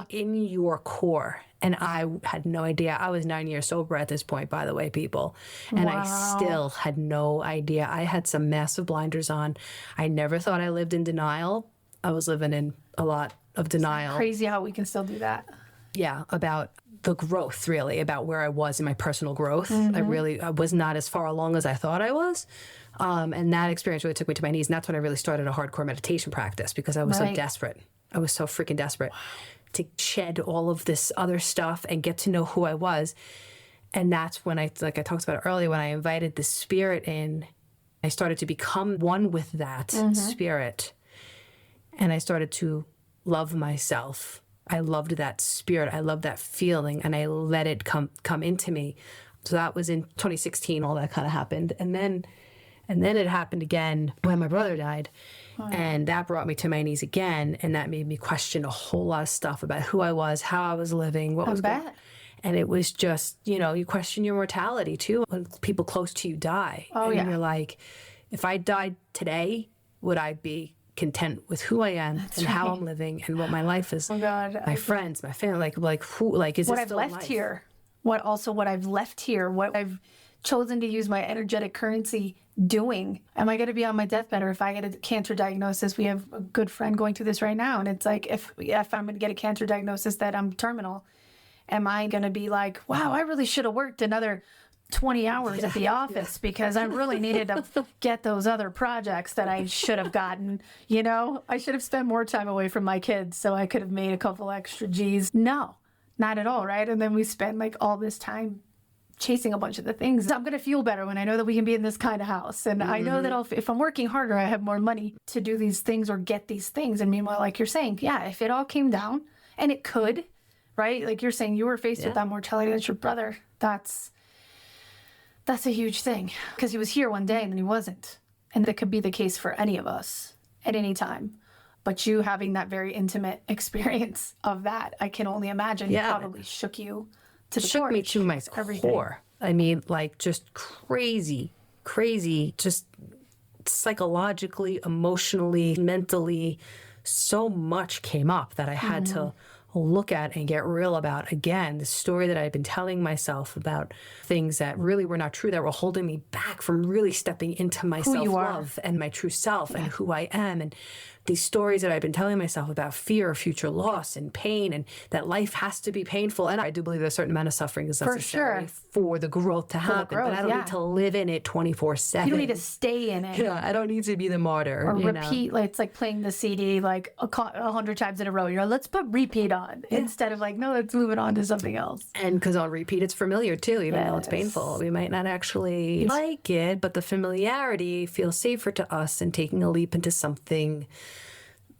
In your core. And I had no idea. I was 9 years sober at this point, by the way, people. And I still had no idea. I had some massive blinders on. I never thought I lived in denial. I was living in a lot of denial. It's crazy how we can still do that. Yeah, about the growth, really, about where I was in my personal growth. I was not as far along as I thought I was. And that experience really took me to my knees. And that's when I really started a hardcore meditation practice because I was so desperate. I was so freaking desperate to shed all of this other stuff and get to know who I was. And that's when I talked about earlier, when I invited the spirit in, I started to become one with that spirit. And I started to love myself. I loved that spirit. I loved that feeling. And I let it come into me. So that was in 2016, all that kind of happened. And then it happened again when my brother died. And that brought me to my knees again. And that made me question a whole lot of stuff about who I was, how I was living, what was going on. And it was just, you know, you question your mortality too when people close to you die. And you're like, if I died today, would I be content with who I am how I'm living and what my life is? Oh God. My friends, my family, like who, like, is what it I've still left life? here? What I've left here? What I've chosen to use my energetic currency doing? Am I going to be on my deathbed, or if I get a cancer diagnosis? We have a good friend going through this right now, and it's like, if I'm going to get a cancer diagnosis that I'm terminal, am I going to be like, wow, I really should have worked another 20 hours at the office because I really needed to get those other projects that I should have gotten, you know? I should have spent more time away from my kids so I could have made a couple extra G's. No, not at all, right? And then we spend like all this time chasing a bunch of the things. I'm going to feel better when I know that we can be in this kind of house. And I know that if I'm working harder, I have more money to do these things or get these things. And meanwhile, like you're saying, if it all came down, and it could, right? Like you're saying, you were faced with that mortality. That's your brother. That's a huge thing because he was here one day and then he wasn't. And that could be the case for any of us at any time. But you having that very intimate experience of that, I can only imagine probably shook you to the core. Shook me to my core. I mean, like, just crazy, just psychologically, emotionally, mentally, so much came up that I had to look at and get real about. Again, the story that I've been telling myself about things that really were not true, that were holding me back from really stepping into my self-love and my true self and who I am. And these stories that I've been telling myself about fear of future loss and pain, and that life has to be painful. And I do believe that a certain amount of suffering is necessary for the growth to happen. But I don't need to live in it 24/7. You don't need to stay in it. Yeah, I don't need to be the martyr. Or repeat, like it's like playing the CD like 100 times in a row. You're like, let's put repeat on instead of like, no, let's move it on to something else. And because on repeat, it's familiar too, even though it's painful. We might not actually like it, but the familiarity feels safer to us than taking a leap into something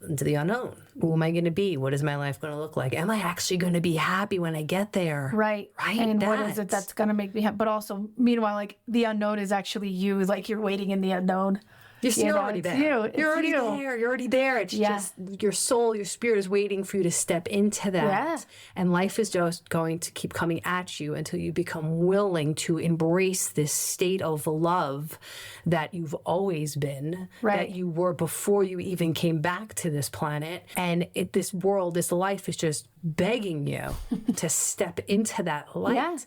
into the unknown. Who am I going to be? What is my life going to look like? Am I actually going to be happy when I get there? Right. Right. And what is it that's going to make me happy? But also, meanwhile, like the unknown is actually you. Like you're waiting in the unknown. You're already there. You're already there. You're already there. It's just your soul, your spirit is waiting for you to step into that. Yeah. And life is just going to keep coming at you until you become willing to embrace this state of love that you've always been, that you were before you even came back to this planet. And this world, this life is just begging you to step into that light. Yeah.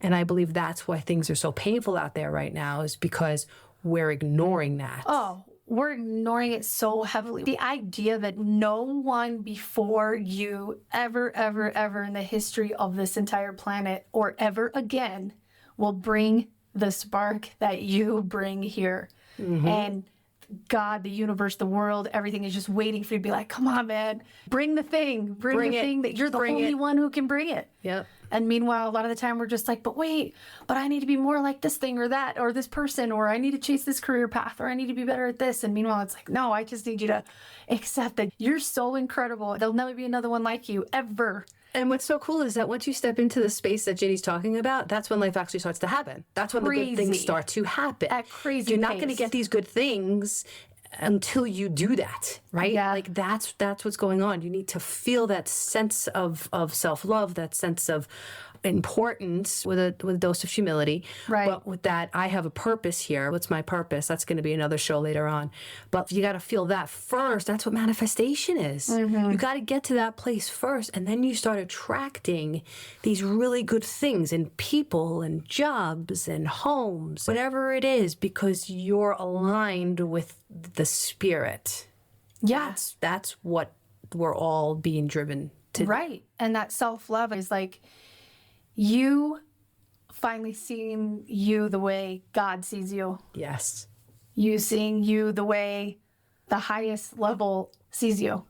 And I believe that's why things are so painful out there right now, is because we're ignoring that. Oh, we're ignoring it so heavily. The idea that no one before you ever in the history of this entire planet or ever again will bring the spark that you bring here. Mm-hmm. And God, the universe, the world, everything is just waiting for you to be like, come on, man, bring the thing, bring the thing that you're the only one who can bring it. Yep. And meanwhile, a lot of the time we're just like, but I need to be more like this thing or that or this person, or I need to chase this career path, or I need to be better at this. And meanwhile, it's like, no, I just need you to accept that you're so incredible. There'll never be another one like you, ever. And what's so cool is that once you step into the space that Ginny's talking about, that's when life actually starts to happen. That's when the good things start to happen. At crazy You're not going to get these good things until you do that, right? Yeah. Like that's what's going on. You need to feel that sense of self-love, that sense of importance with a dose of humility. Right. But with that, I have a purpose here. What's my purpose? That's going to be another show later on. But you got to feel that first. That's what manifestation is. Mm-hmm. You got to get to that place first, and then you start attracting these really good things in people and jobs and homes, whatever it is, because you're aligned with the spirit. Yeah. That's what we're all being driven to. Right. And that self-love is like you finally seeing you the way God sees you. Yes. You seeing you the way the highest level sees you.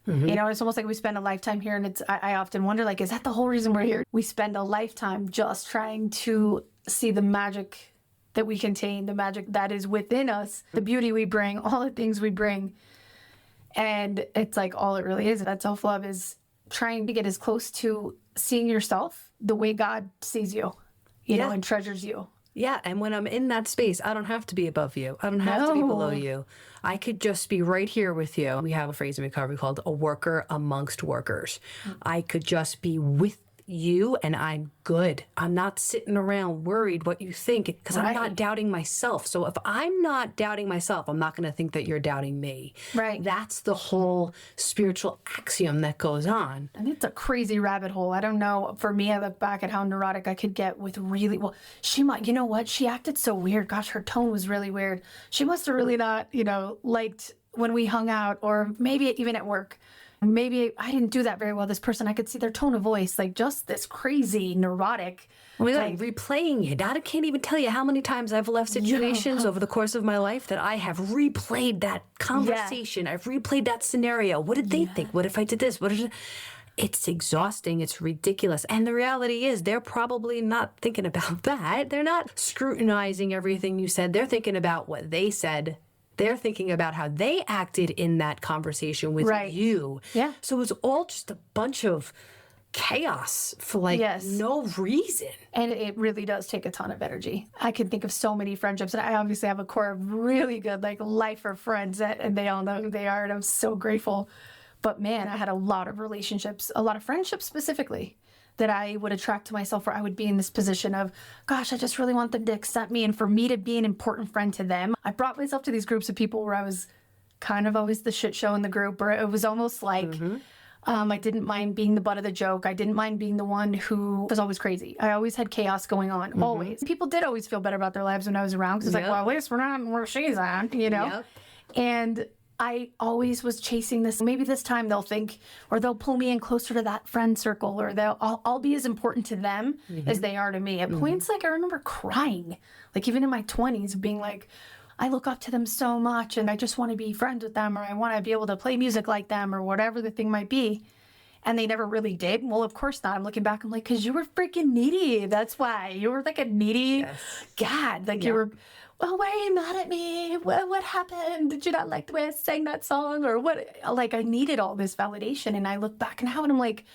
Mm-hmm. You know, it's almost like we spend a lifetime here, and I often wonder, like, is that the whole reason we're here? We spend a lifetime just trying to see the magic that we contain, the magic that is within us, the beauty we bring, all the things we bring. And it's like all it really is. That self-love is trying to get as close to seeing yourself the way God sees you, you know, and treasures you. Yeah, and when I'm in that space, I don't have to be above you. I don't have to be below you. I could just be right here with you. We have a phrase in recovery called a worker amongst workers. I could just be with you and I'm good. I'm not sitting around worried what you think, because I'm not doubting myself. So if I'm not doubting myself, I'm not going to think that you're doubting me. Right. That's the whole spiritual axiom that goes on. And it's a crazy rabbit hole. I don't know. For me, I look back at how neurotic I could get with really, she might, you know what? She acted so weird. Gosh, her tone was really weird. She must have really not, liked when we hung out, or maybe even at work. Maybe I didn't do that very well. This person, I could see their tone of voice, like just this crazy, neurotic. Like replaying it. I can't even tell you how many times I've left situations over the course of my life that I have replayed that conversation. I've replayed that scenario. What did they think? What if I did this? It's exhausting. It's ridiculous. And the reality is they're probably not thinking about that. They're not scrutinizing everything you said. They're thinking about what they said. They're thinking about how they acted in that conversation with you. Yeah. So it's all just a bunch of chaos for no reason. And it really does take a ton of energy. I can think of so many friendships, and I obviously have a core of really good lifer friends, and they all know who they are, and I'm so grateful. But man, I had a lot of relationships, a lot of friendships specifically, that I would attract to myself, where I would be in this position of, gosh, I just really want them to accept me, and for me to be an important friend to them. I brought myself to these groups of people where I was kind of always the shit show in the group, where it was almost like I didn't mind being the butt of the joke. I didn't mind being the one who was always crazy. I always had chaos going on, always. People did always feel better about their lives when I was around, because it's like, well, at least we're not where she's at, And I always was chasing this. Maybe this time they'll think, or they'll pull me in closer to that friend circle, or I'll be as important to them as they are to me. At points, I remember crying, even in my 20s, being like, I look up to them so much, and I just want to be friends with them, or I want to be able to play music like them, or whatever the thing might be. And they never really did. Well, of course not. I'm looking back, I'm like, because you were freaking needy. That's why. You were like a needy God. You were well, why are you mad at me? What happened? Did you not like the way I sang that song? Or what? Like, I needed all this validation. And I look back now and I'm like,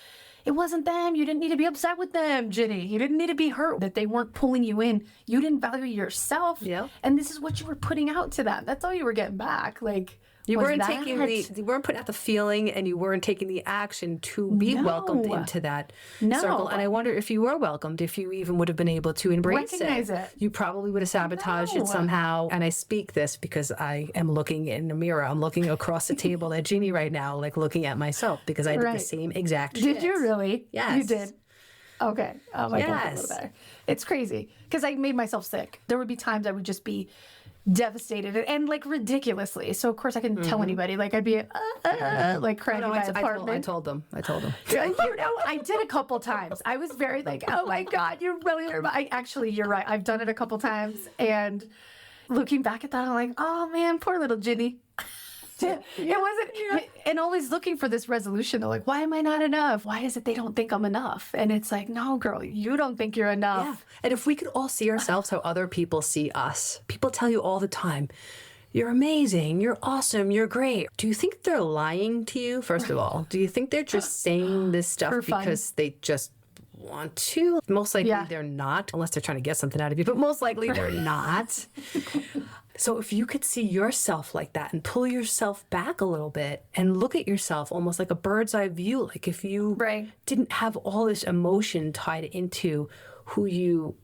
it wasn't them. You didn't need to be upset with them, Ginny. You didn't need to be hurt that they weren't pulling you in. You didn't value yourself. Yeah. And this is what you were putting out to them. That's all you were getting back. Like, You was weren't that? you weren't putting out the feeling, and you weren't taking the action to be welcomed into that circle. And I wonder if you were welcomed, if you even would have been able to embrace Recognize it. You probably would have sabotaged it somehow. And I speak this because I am looking in the mirror. I'm looking across the table at Ginny right now, like looking at myself, because I did the same exact shit. Did you really? Yes. You did? Okay. Oh my God. A Yes. little better. It's crazy because I made myself sick. There would be times I would just be devastated and like ridiculously. So of course I couldn't tell anybody. Like I'd be like crying in my apartment. I told them. You know, I did a couple times. I was very like, oh my God, you're really hurt. You're right. I've done it a couple times. And looking back at that, I'm like, oh man, poor little Ginny. It wasn't, and always looking for this resolution. They're like, why am I not enough? Why is it they don't think I'm enough? And it's like, no, girl, you don't think you're enough. Yeah. And if we could all see ourselves how other people see us, people tell you all the time, you're amazing, you're awesome, you're great. Do you think they're lying to you, first of all? Do you think they're just saying this stuff because they just want to? Most likely they're not, unless they're trying to get something out of you, but most likely they're not. So if you could see yourself like that and pull yourself back a little bit and look at yourself almost like a bird's eye view, like if you didn't have all this emotion tied into who you,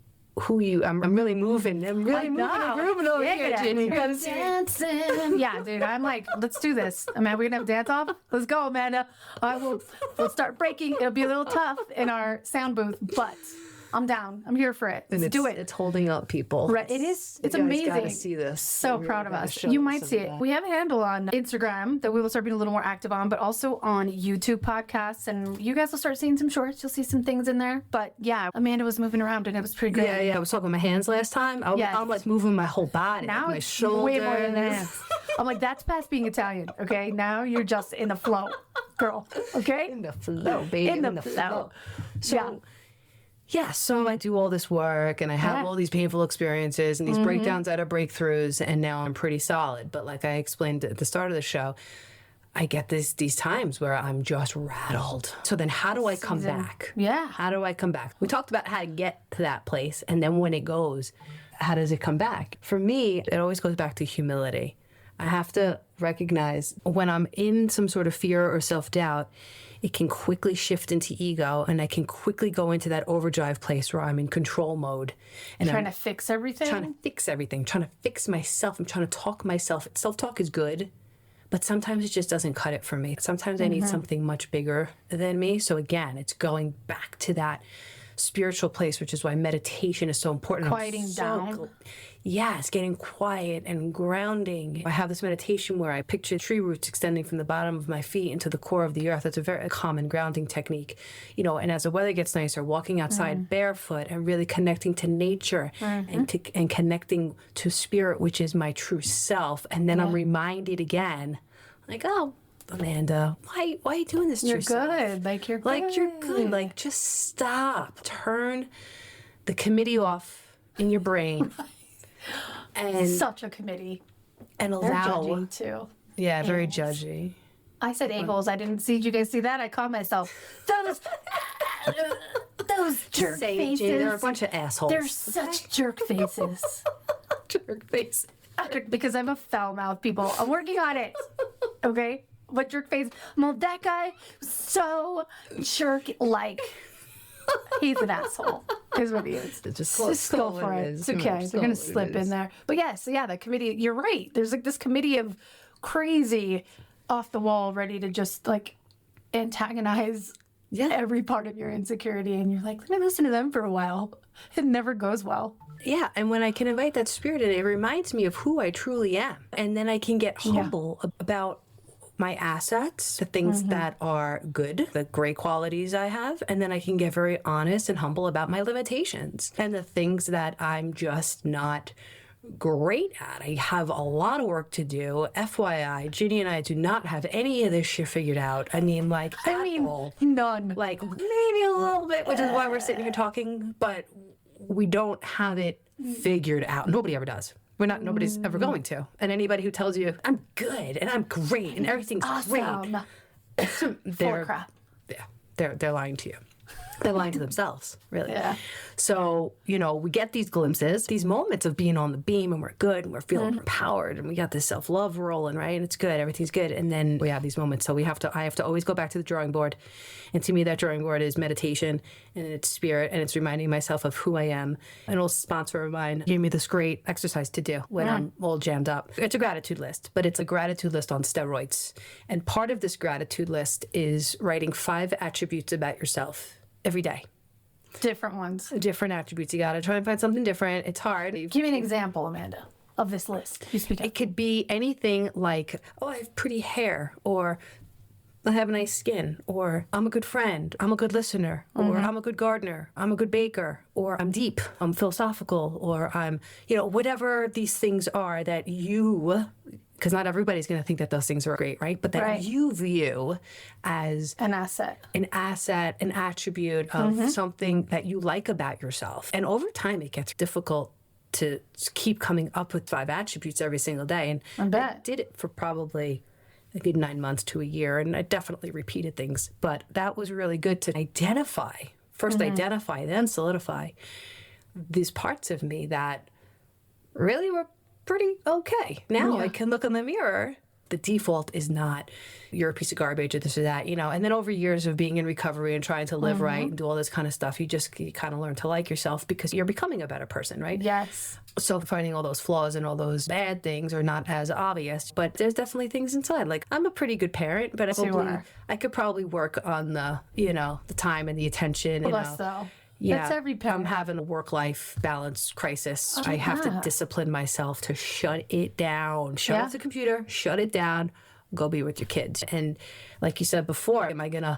I'm really moving. I'm really moving over here, Ginny. Dancing. Yeah, dude, I'm like, let's do this. Are we gonna have dance off? Let's go, Amanda. We'll start breaking. It'll be a little tough in our sound booth, but I'm down. I'm here for it. Let's do it. It's holding up people. Right. It is. It's amazing. You guys gotta see this. So proud of us. You might see it. We have a handle on Instagram that we will start being a little more active on, but also on YouTube podcasts. And you guys will start seeing some shorts. You'll see some things in there. But yeah, Amanda was moving around and it was pretty great. Yeah. I was talking with my hands last time. I'm like moving my whole body. Now my it's shoulders. way more than that. I'm like, that's past being Italian. Okay. Now you're just in the flow, girl. Okay. In the flow, baby. In the flow. So. Yeah, so I do all this work and I have all these painful experiences and these breakdowns out of breakthroughs, and now I'm pretty solid. But like I explained at the start of the show, I get these times where I'm just rattled. So then how do I come back? Yeah. How do I come back? We talked about how to get to that place, and then when it goes, how does it come back? For me, it always goes back to humility. I have to recognize when I'm in some sort of fear or self-doubt, it can quickly shift into ego, and I can quickly go into that overdrive place where I'm in control mode. And trying to fix everything? Trying to fix everything, trying to fix myself. I'm trying to talk myself. Self-talk is good, but sometimes it just doesn't cut it for me. Sometimes I need something much bigger than me. So again, it's going back to that spiritual place, which is why meditation is so important. Quieting down. Yes, getting quiet and grounding. I have this meditation where I picture tree roots extending from the bottom of my feet into the core of the earth. That's a very common grounding technique. You know, and as the weather gets nicer, walking outside barefoot and really connecting to nature and connecting to spirit, which is my true self. And then I'm reminded again, like, oh, Amanda, why are you doing this to yourself? You're good. Like, you're good. Like, you're good. Like, just stop. Turn the committee off in your brain. And such a committee. And They're allow. judgy, too. Yeah, very judgy. I said a-holes. I didn't see. Did you guys see that? I caught myself. Those jerk faces. They're a bunch of assholes. They're such jerk faces. Jerk face. Because I'm a foul-mouthed people. I'm working on it. Okay? But jerk face. Well, that guy was so jerk-like. He's an asshole, is what he is. Just go for it. It's okay. They're going to slip in there. But yes, yeah, the committee, you're right. There's like this committee of crazy, off the wall, ready to just like antagonize every part of your insecurity. And you're like, let me listen to them for a while. It never goes well. Yeah, and when I can invite that spirit in, it reminds me of who I truly am. And then I can get humble about my assets, the things that are good, the great qualities I have, and then I can get very honest and humble about my limitations and the things that I'm just not great at. I have a lot of work to do. FYI, Ginny and I do not have any of this shit figured out. I mean, like, none. Like, maybe a little bit, which is why we're sitting here talking, but we don't have it figured out. Nobody ever does. Nobody's ever going to. And anybody who tells you, I'm good and I'm great and everything's Awesome. great, Full crap. they're lying to you. They're lying to themselves, really. Yeah. So, we get these glimpses, these moments of being on the beam and we're good and we're feeling empowered and we got this self-love rolling, right? And it's good, everything's good. And then we have these moments. So I have to always go back to the drawing board. And to me, that drawing board is meditation and it's spirit and it's reminding myself of who I am. An old sponsor of mine gave me this great exercise to do when I'm all jammed up. It's a gratitude list, but it's a gratitude list on steroids. And part of this gratitude list is writing 5 attributes about yourself every day. Different ones. Different attributes. You got to try and find something different. It's hard. Give me an example, Amanda, of this list. You speak up. It could be anything like, oh, I have pretty hair, or I have nice skin, or I'm a good friend, I'm a good listener, or I'm a good gardener, I'm a good baker, or I'm deep, I'm philosophical, or I'm, whatever these things are that you, because not everybody's going to think that those things are great, right? But that you view as an asset, an attribute of something that you like about yourself. And over time, it gets difficult to keep coming up with 5 attributes every single day. And I did it for probably a good 9 months to a year, and I definitely repeated things. But that was really good to identify, identify, then solidify these parts of me that really were pretty okay. Now I can look in the mirror. The default is not, you're a piece of garbage or this or that, and then over years of being in recovery and trying to live right and do all this kind of stuff, you kind of learn to like yourself because you're becoming a better person, right? Yes. So finding all those flaws and all those bad things are not as obvious, but there's definitely things inside. Like, I'm a pretty good parent, but I could probably work on the, the time and the attention. Less so. Yeah, that's every parent. I'm having a work-life balance crisis. I have to discipline myself to shut it down. Shut off the computer, shut it down, go be with your kids. And like you said before, am I going to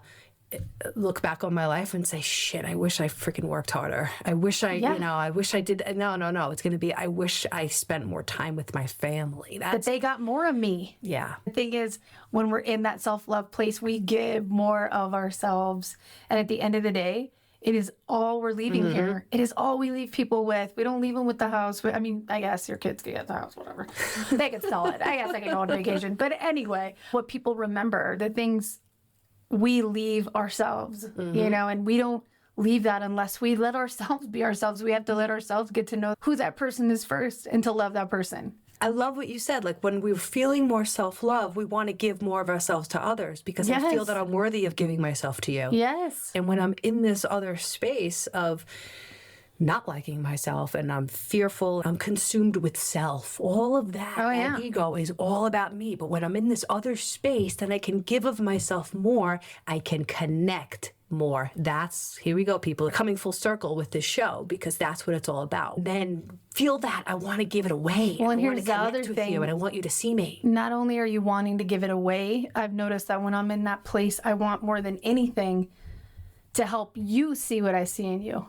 look back on my life and say, shit, I wish I freaking worked harder. I wish I wish I did. No. It's going to be, I wish I spent more time with my family. That they got more of me. Yeah. The thing is, when we're in that self-love place, we give more of ourselves. And at the end of the day, it is all we're leaving here. It is all we leave people with. We don't leave them with the house. I mean, I guess your kids can get the house, whatever. They can sell it. I guess they can go on vacation. But anyway, what people remember, the things we leave ourselves, and we don't leave that unless we let ourselves be ourselves. We have to let ourselves get to know who that person is first and to love that person. I love what you said. Like, when we're feeling more self-love, we want to give more of ourselves to others because I feel that I'm worthy of giving myself to you. Yes. And when I'm in this other space of not liking myself and I'm fearful, I'm consumed with self, all of that, that ego is all about me. But when I'm in this other space, then I can give of myself more. I can connect more. Here we go, people, coming full circle with this show, because that's what it's all about. Then feel that I want to give it away. Well, and I want here's to the connect other with thing. you, and I want you to see me. Not only are you wanting to give it away, I've noticed that when I'm in that place, I want more than anything to help you see what I see in you.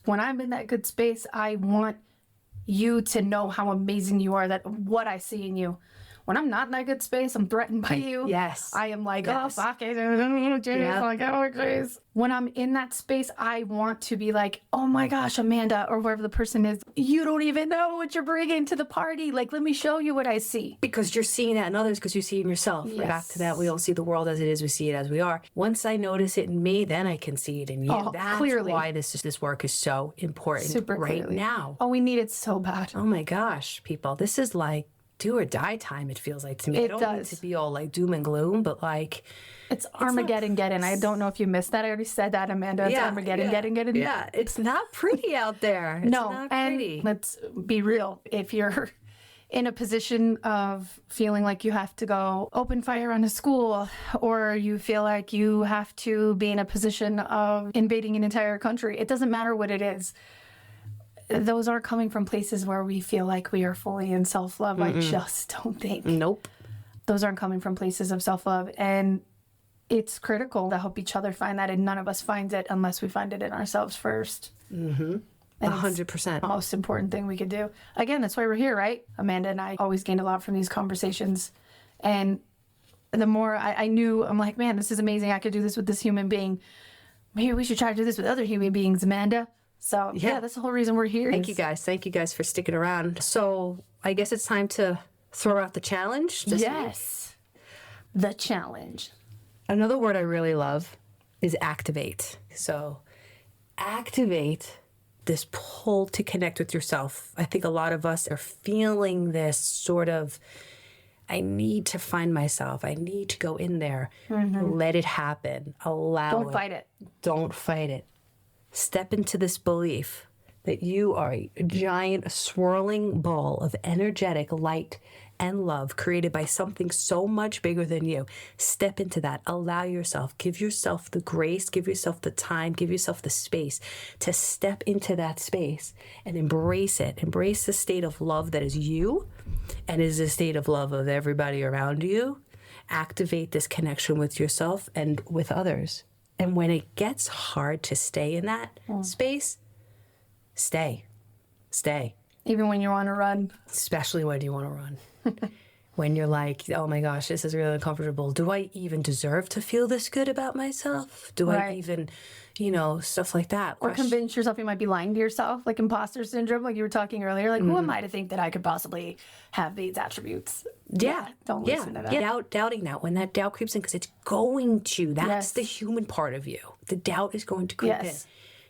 When I'm in that good space, I want you to know how amazing you are, that what I see in you. When I'm not in that good space, I'm threatened by you. Yes. I am like, oh, fuck it. Like, oh, geez. When I'm in that space, I want to be like, oh my gosh, Amanda, or whoever the person is, you don't even know what you're bringing to the party. Like, let me show you what I see. Because you're seeing that in others, because you see it in yourself. Yes. Back to that, we don't see the world as it is, we see it as we are. Once I notice it in me, then I can see it in you. Oh, That's clearly. why this work is so important now. Oh, we need it so bad. Oh my gosh, people. This is like do or die time, it feels like to me. It I don't need to be all like doom and gloom, but like it's Armageddon getting. I don't know if you missed that. I already said that, Amanda. It's Armageddon getting. Yeah, it's not pretty out there. It's not pretty. And let's be real. If you're in a position of feeling like you have to go open fire on a school, or you feel like you have to be in a position of invading an entire country, it doesn't matter what it is. Those are coming from places where we feel like we are fully in self-love. I just don't think. Nope. Those aren't coming from places of self-love. And it's critical to help each other find that, and none of us finds it unless we find it in ourselves first. 100%. The most important thing we could do. Again, that's why we're here, right? Amanda and I always gained a lot from these conversations. And the more I knew, I'm like, man, this is amazing. I could do this with this human being. Maybe we should try to do this with other human beings, Amanda. So, yeah, that's the whole reason we're here. Thank you guys. Thank you guys for sticking around. So I guess it's time to throw out the challenge. Yes. The challenge. Another word I really love is activate. So activate this pull to connect with yourself. I think a lot of us are feeling this sort of, I need to find myself. I need to go in there. Let it happen. Allow it. Don't fight it. Don't fight it. Step into this belief that you are a giant swirling ball of energetic light and love created by something so much bigger than you. Step into that. Allow yourself. Give yourself the grace. Give yourself the time. Give yourself the space to step into that space and embrace it. Embrace the state of love that is you and is a state of love of everybody around you. Activate this connection with yourself and with others. And when it gets hard to stay in that space, stay. Even when you want to run. Especially when you want to run. When you're like, oh my gosh, this is really uncomfortable. Do I even deserve to feel this good about myself? Do I even, stuff like that. Or convince yourself you might be lying to yourself, like imposter syndrome, like you were talking earlier. Like, who am I to think that I could possibly have these attributes? Yeah. Don't listen to that. Doubting that. When that doubt creeps in, because it's going to. That's the human part of you. The doubt is going to creep in.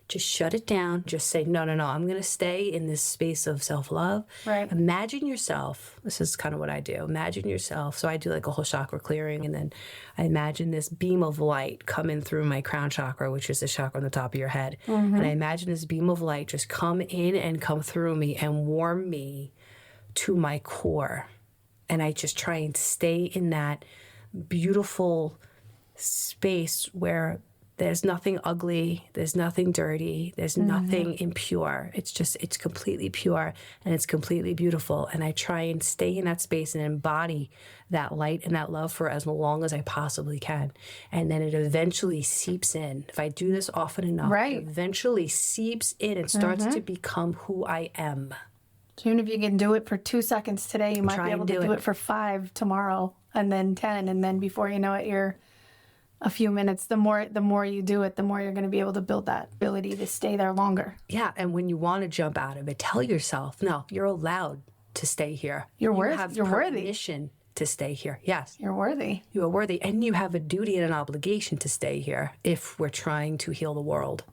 Just shut it down. Just say, no. I'm going to stay in this space of self-love. Right. Imagine yourself. This is kind of what I do. Imagine yourself. So I do like a whole chakra clearing. And then I imagine this beam of light coming through my crown chakra, which is the chakra on the top of your head. And I imagine this beam of light just come in and come through me and warm me to my core. And I just try and stay in that beautiful space where there's nothing ugly, there's nothing dirty, there's nothing impure. It's completely pure and it's completely beautiful. And I try and stay in that space and embody that light and that love for as long as I possibly can. And then it eventually seeps in. If I do this often enough, it eventually seeps in and starts to become who I am. So even if you can do it for 2 seconds today, you might be able to do it for 5 tomorrow, and then 10, and then before you know it, you're a few minutes. The more you do it, the more you're going to be able to build that ability to stay there longer. Yeah, and when you want to jump out of it, tell yourself, no, you're allowed to stay here. You're worthy. permission to stay here. Yes. You're worthy. You are worthy, and you have a duty and an obligation to stay here if we're trying to heal the world.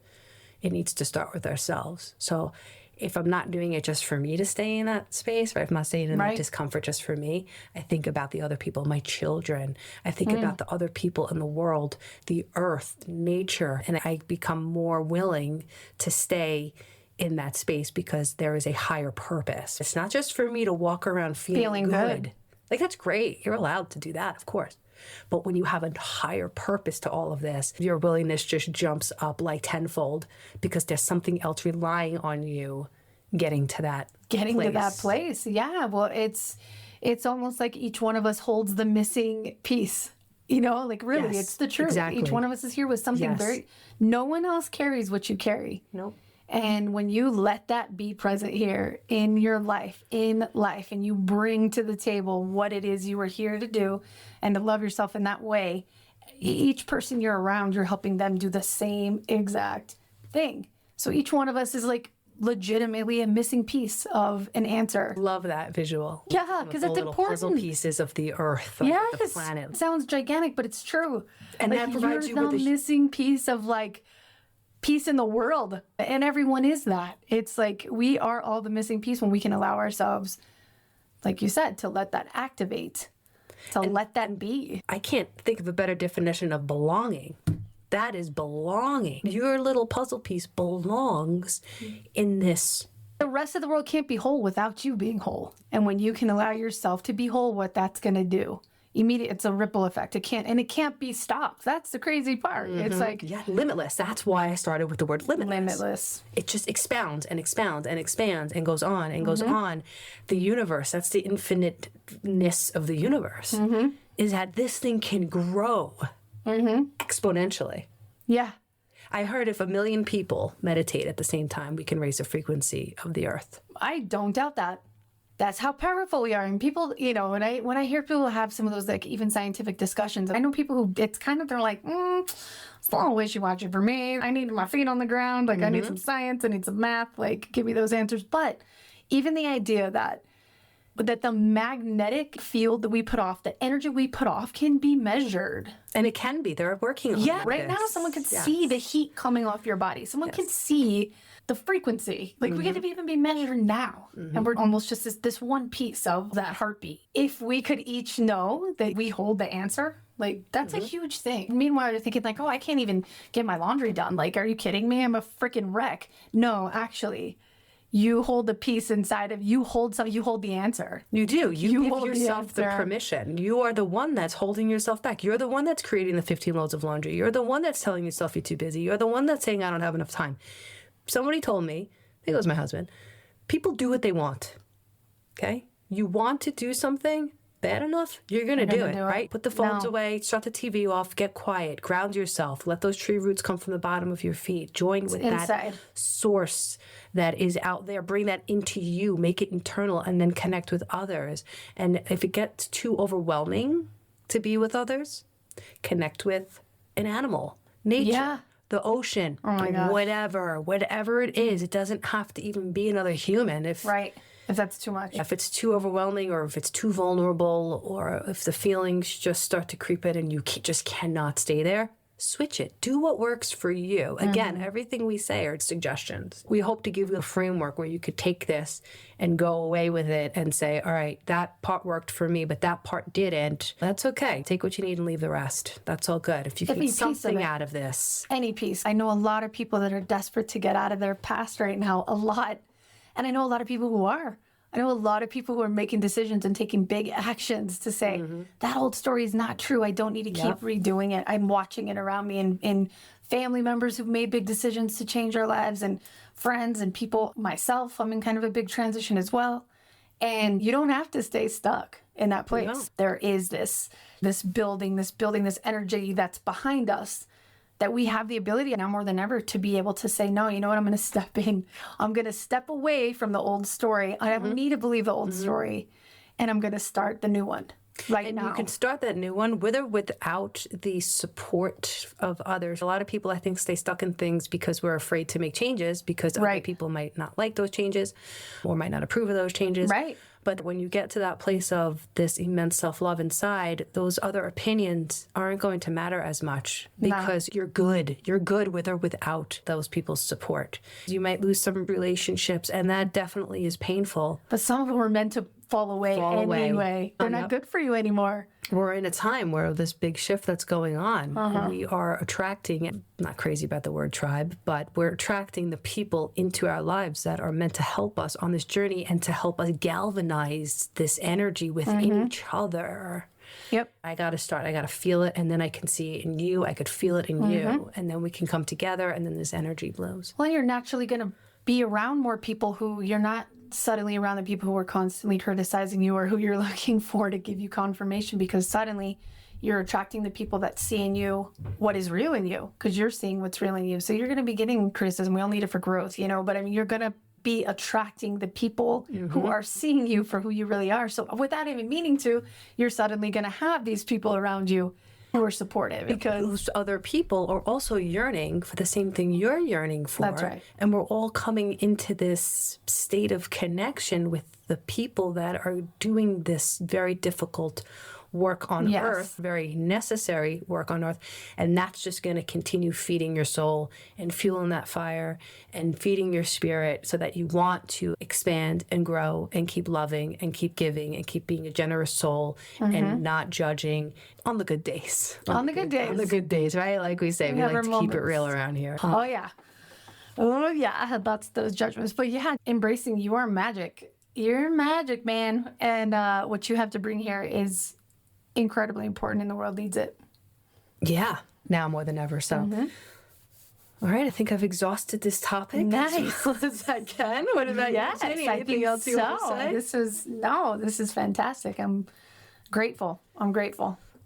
It needs to start with ourselves. So if I'm not doing it just for me to stay in that space, or if I'm not staying in that discomfort just for me, I think about the other people, my children. I think about the other people in the world, the earth, nature, and I become more willing to stay in that space because there is a higher purpose. It's not just for me to walk around feeling good. Like, that's great. You're allowed to do that, of course. But when you have a higher purpose to all of this, your willingness just jumps up like tenfold because there's something else relying on you getting to that place. Yeah. Well, it's almost like each one of us holds the missing piece. Like really, it's the truth. Exactly. Each one of us is here with something very, no one else carries what you carry. Nope. And when you let that be present here in your life, and you bring to the table what it is you are here to do and to love yourself in that way, each person you're around, you're helping them do the same exact thing. So each one of us is like legitimately a missing piece of an answer. Love that visual. Yeah, because it's important. Puzzle pieces of the earth, of the planet. It sounds gigantic, but it's true. And that provides you with the missing piece of peace in the world, and everyone is that. It's like we are all the missing piece when we can allow ourselves, like you said, to let that activate, let that be. I can't think of a better definition of belonging. That is belonging. Your little puzzle piece belongs in this. The rest of the world can't be whole without you being whole. And when you can allow yourself to be whole, what that's going to do, it's a ripple effect. It can't be stopped. That's the crazy part. It's like limitless. That's why I started with the word limitless. Limitless. It just expounds and expounds and expands and goes on and goes on. The universe, that's the infiniteness of the universe, is that this thing can grow exponentially. Yeah. I heard if 1 million people meditate at the same time, we can raise the frequency of the earth. I don't doubt that. That's how powerful we are. And people, when I hear people have some of those like even scientific discussions, I know people who it's kind of, they're like, it's a little wishy-washy for me. I need my feet on the ground. Like I need some science, I need some math, like give me those answers. But even the idea that that the magnetic field that we put off, the energy we put off can be measured. And it can be. They're working on Right now, someone could see the heat coming off your body. Someone can see the frequency. Like, we get to even be measured now. And we're almost just this one piece of that heartbeat. If we could each know that we hold the answer, like, that's a huge thing. Meanwhile, you're thinking, like, oh, I can't even get my laundry done. Like, are you kidding me? I'm a freaking wreck. No, actually, you hold the piece inside of you. Hold the answer. You do. You give hold yourself the permission. You are the one that's holding yourself back. You're the one that's creating the 15 loads of laundry. You're the one that's telling yourself you're too busy. You're the one that's saying, I don't have enough time. Somebody told me, I think it was my husband, people do what they want. Okay? You want to do something bad enough, you're going to do it, right? Put the phones away, shut the TV off, get quiet, ground yourself, let those tree roots come from the bottom of your feet, join with that source that is out there, bring that into you, make it internal, and then connect with others. And if it gets too overwhelming to be with others, connect with an animal, nature. The ocean, whatever it is, it doesn't have to even be another human. If that's too much. If it's too overwhelming, or if it's too vulnerable, or if the feelings just start to creep in and you just cannot stay there, switch it. Do what works for you. Again, everything we say are suggestions. We hope to give you a framework where you could take this and go away with it and say, all right, that part worked for me, but that part didn't. That's okay. Take what you need and leave the rest. That's all good. If you can get something out of this. Any piece. I know a lot of people that are desperate to get out of their past right now, a lot. And I know a lot of people who are. I know a lot of people who are making decisions and taking big actions to say, that old story is not true. I don't need to keep redoing it. I'm watching it around me, and family members who've made big decisions to change their lives, and friends and people. Myself, I'm in kind of a big transition as well. And you don't have to stay stuck in that place. No. There is this building, this energy that's behind us, that we have the ability now more than ever to be able to say, no, you know what, I'm going to step in. I'm going to step away from the old story. I don't need to believe the old story. And I'm going to start the new one now. And you can start that new one with or without the support of others. A lot of people, I think, stay stuck in things because we're afraid to make changes, because other people might not like those changes or might not approve of those changes. Right. But when you get to that place of this immense self-love inside, those other opinions aren't going to matter as much, because you're good. You're good with or without those people's support. You might lose some relationships, and that definitely is painful. But some of them were meant to fall away anyway. They're not good for you anymore. We're in a time where this big shift that's going on, we are attracting, I'm not crazy about the word tribe, but we're attracting the people into our lives that are meant to help us on this journey and to help us galvanize this energy within each other. Yep. I got to feel it, and then I can see it in you. I could feel it in you, and then we can come together, and then this energy blows. Well, you're naturally going to be around more people who you're not suddenly around the people who are constantly criticizing you, or who you're looking for to give you confirmation, because suddenly you're attracting the people that see in you what is real in you, because you're seeing what's real in you. So you're going to be getting criticism. We all need it for growth, but I mean, you're going to be attracting the people who are seeing you for who you really are. So without even meaning to, you're suddenly going to have these people around you who are supportive, because those other people are also yearning for the same thing you're yearning for. That's right. And we're all coming into this state of connection with the people that are doing this very difficult work on earth, very necessary work on earth. And that's just going to continue feeding your soul and fueling that fire and feeding your spirit, so that you want to expand and grow and keep loving and keep giving and keep being a generous soul and not judging on the good days. On the good days. On the good days, right? Like we say, we like to keep it real around here. Oh, yeah. Oh, yeah. That's those judgments. But yeah, embracing your magic. You're magic, man. And what you have to bring here is incredibly important, and the world needs it. Yeah, now more than ever. So, all right, I think I've exhausted this topic. Nice. As well as I can. What about you, Ginny? Anything else you want to say? This is fantastic. I'm grateful.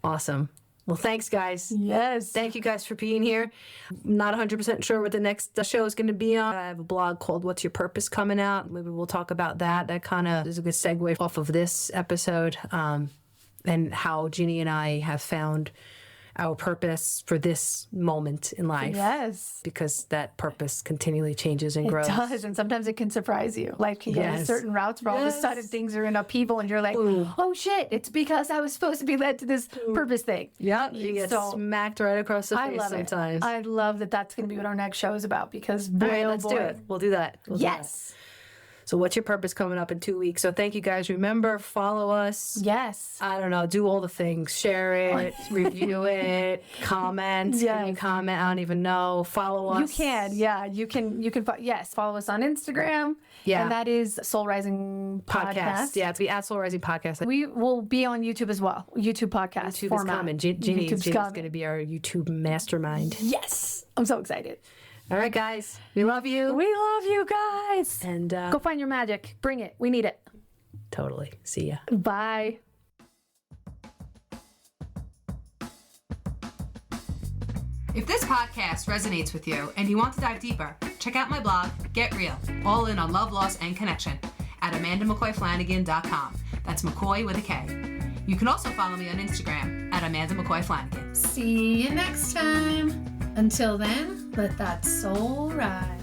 Awesome. Well, thanks, guys. Yes. Thank you guys for being here. I'm not 100% sure what the next show is going to be on. I have a blog called What's Your Purpose coming out. Maybe we'll talk about that. That kind of is a good segue off of this episode. And how Ginny and I have found our purpose for this moment in life. Yes. Because that purpose continually changes and grows. It does, and sometimes it can surprise you. Life can go in certain routes where all of a sudden things are in upheaval and you're like, oh shit, it's because I was supposed to be led to this purpose thing. Yeah, you get smacked right across the face sometimes. I love that that's going to be what our next show is about because boy, all right, let's do it. We'll do that. Yes. So what's your purpose coming up in 2 weeks? So thank you guys. Remember, follow us. Yes. I don't know. Do all the things. Share it. Review it. Comment. Yes. Can you comment? I don't even know. Follow us. You can. Yeah. You can. Yes. Follow us on Instagram. Yeah. And that is Soul Rising Podcast. Yeah. It's the @Soul Rising Podcast. We will be on YouTube as well. YouTube podcast YouTube format. is coming. Ginny's going to be our YouTube mastermind. Yes. I'm so excited. All right, guys. We love you. We love you guys. And go find your magic. Bring it. We need it. Totally. See ya. Bye. If this podcast resonates with you and you want to dive deeper, check out my blog, Get Real, all in on love, loss, and connection at AmandaMcCoyFlanagan.com. That's McCoy with a K. You can also follow me on Instagram at Amanda McCoy Flanagan. See you next time. Until then, let that soul rise.